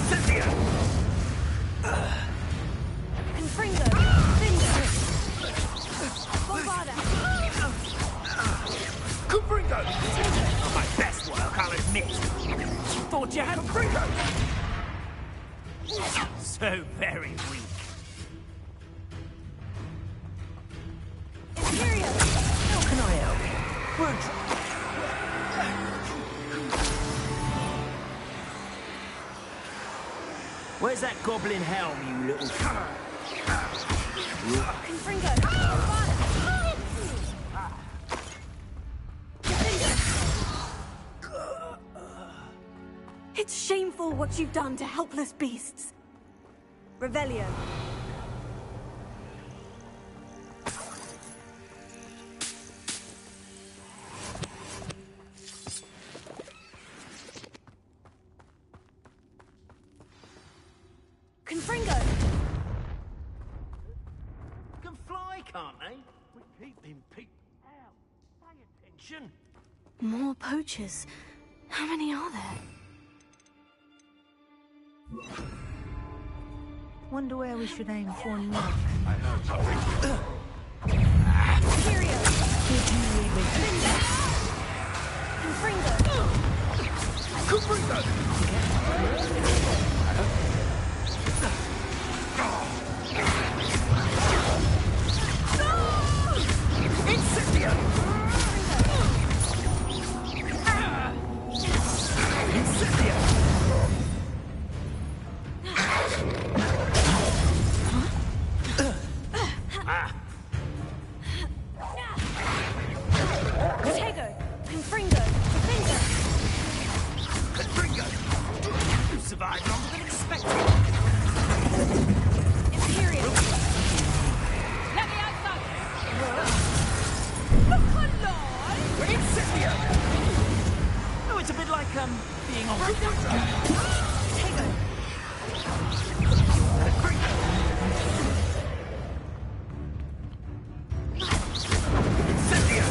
Cynthia! Confringo! Finger! Bombarda! Confringo! Not my best work, I'll admit. Thought you had Confringo! So very weak. Imperial! How can I help? We're Where's that goblin helm, you little... Confringo! Bombarda! It's shameful what you've done to helpless beasts. Revelio. Confringo! Can fly, can't they? We keep being peeked out. Pay attention. More poachers. How many are there? Wonder where we should aim for next. Cheerio! Confringo! Confringo! Incendio! Incendio! Tego! Confringo! Confringo! Confringo! You survived longer than expected! Imperial! Let me outside! Look alive! Incendio! Oh, it's a bit like, being on... Tego! Incendio!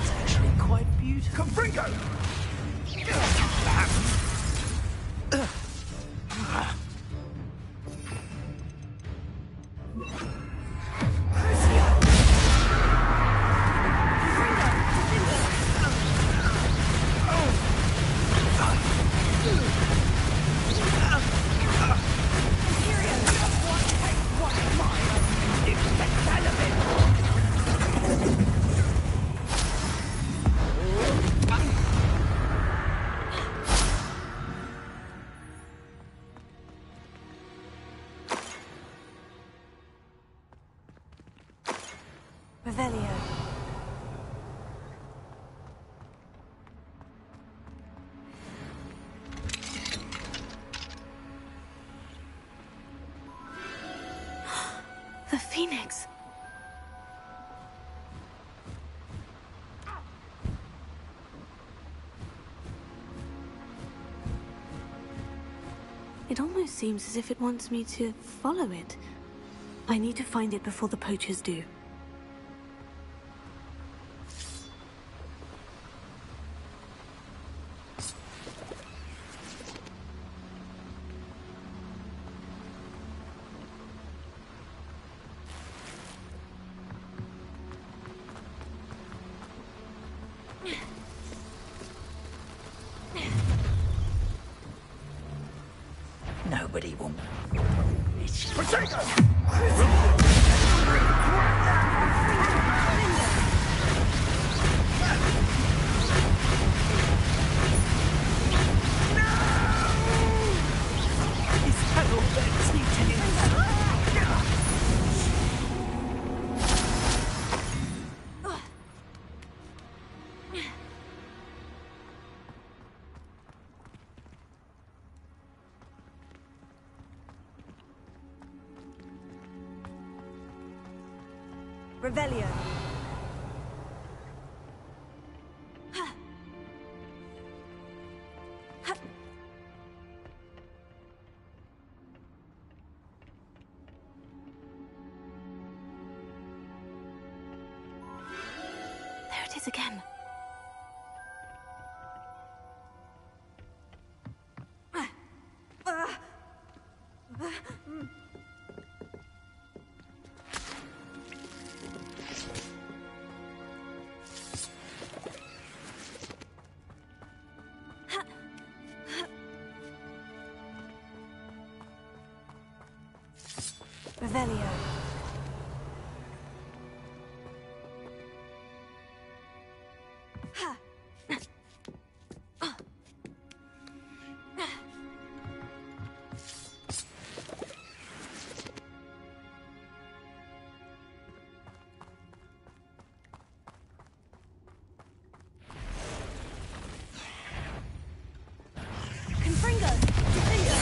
It's actually quite beautiful. Confringo! Revelio. The Phoenix. It almost seems as if it wants me to follow it. I need to find it before the poachers do. Nobody will... It's... Potato! Revelio. There it is again. Revelio. Confringo! Confringo!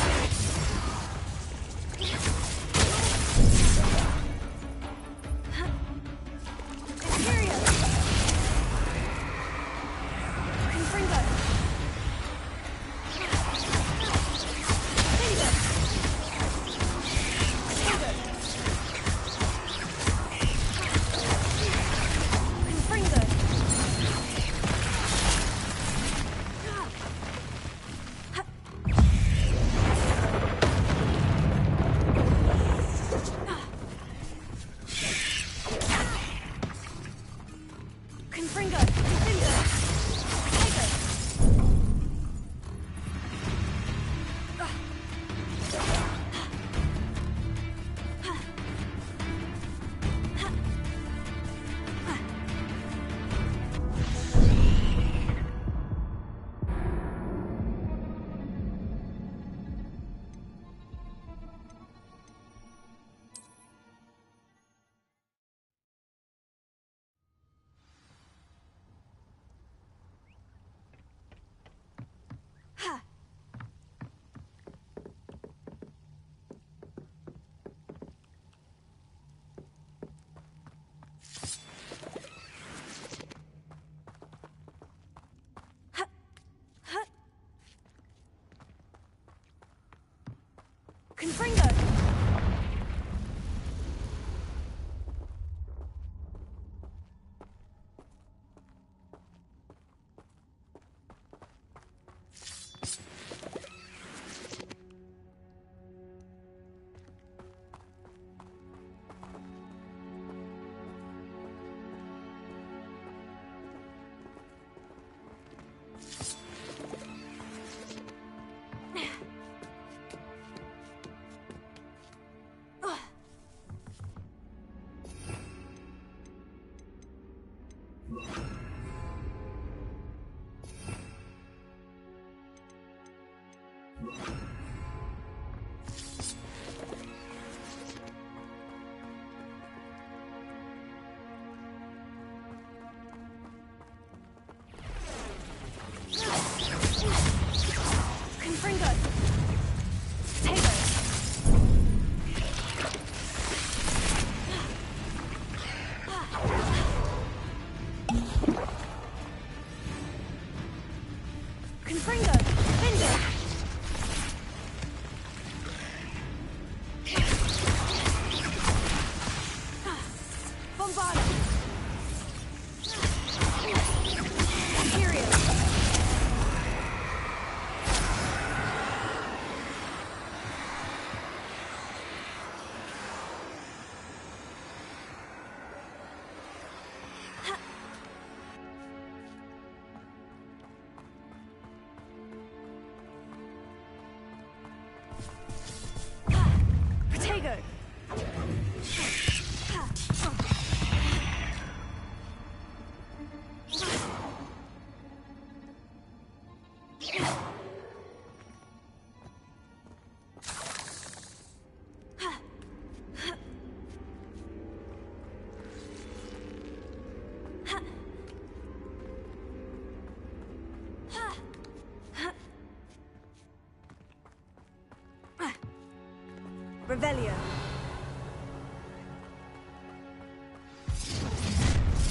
Revelio.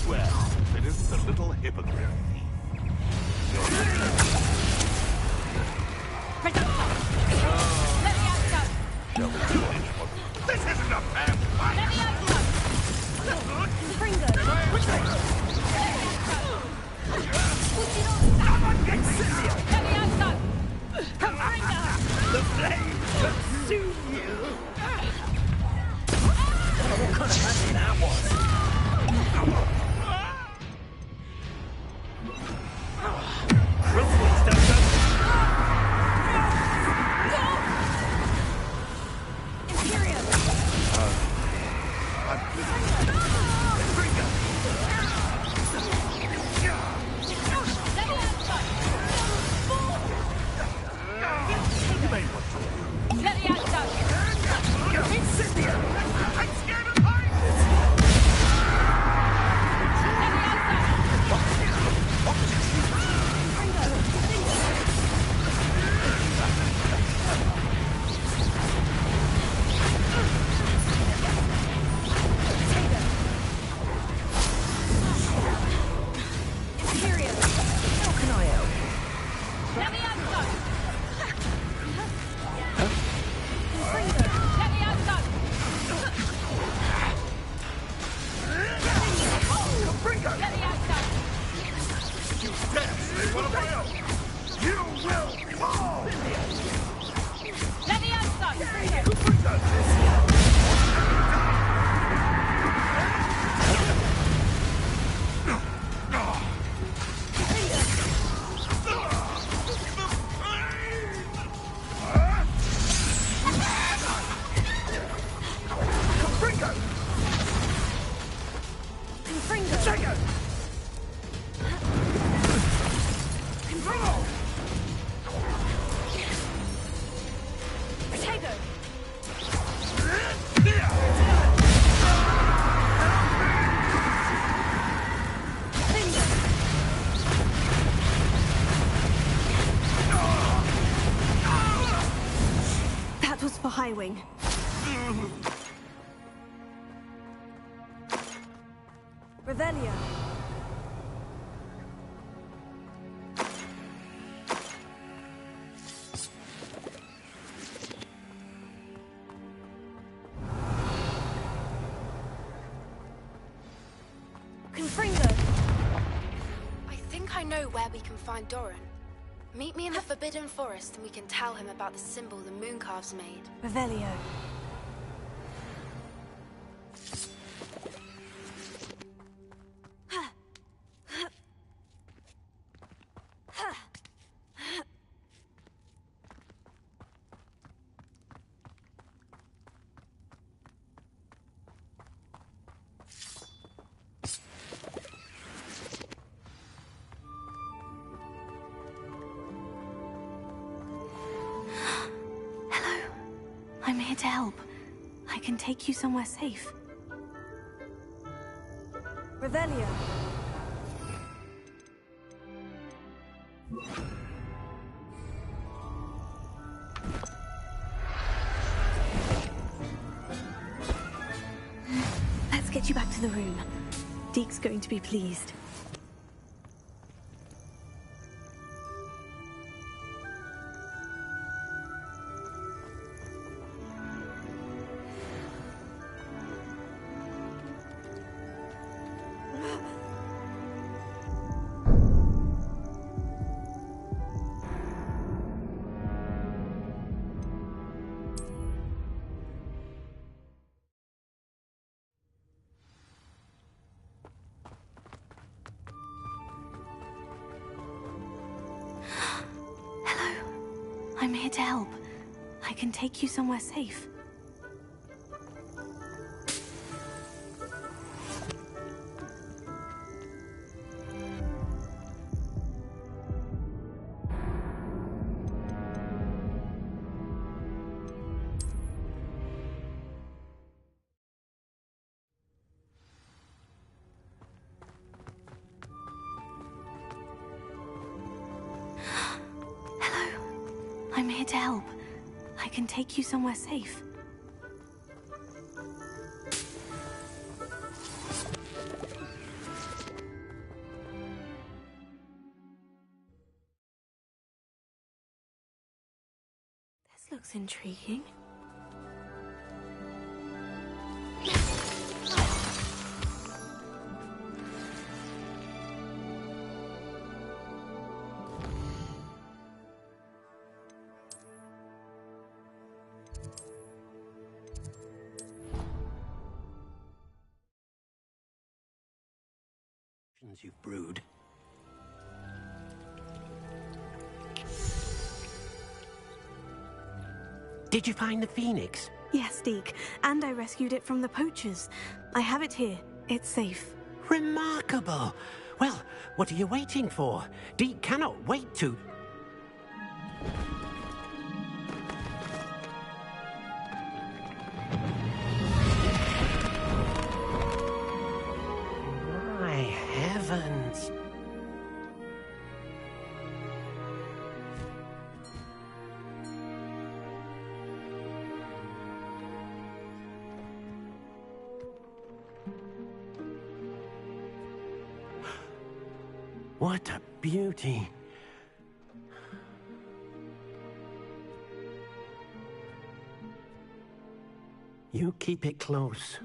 Well, it isn't a little hypocrite. This isn't a fair fight! Someone get Cynthia! The flames consume you! What kind of magic that was? High Wing. Revelio. Confringo. I think I know where we can find Doran. Meet me in the Forbidden Forest and we can tell him about the symbol the Mooncalves made. Revelio. I'm here to help. I can take you somewhere safe. Revelio. Let's get you back to the room. Deke's going to be pleased. I'm here to help. I can take you somewhere safe. I'm here to help. I can take you somewhere safe. looks intriguing. You've brewed. Did you find the phoenix? Yes, Deke, and I rescued it from the poachers. I have it here. It's safe. Remarkable! Well, what are you waiting for? Deke cannot wait to... My heavens! What a beauty! You keep it close.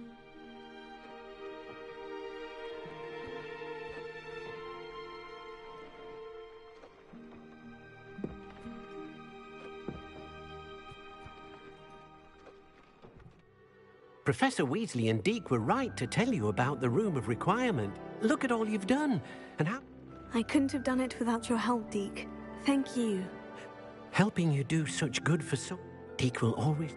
Professor Weasley and Deke were right to tell you about the Room of Requirement. Look at all you've done, and how... I couldn't have done it without your help, Deke. Thank you. Helping you do such good for so... Deke will always...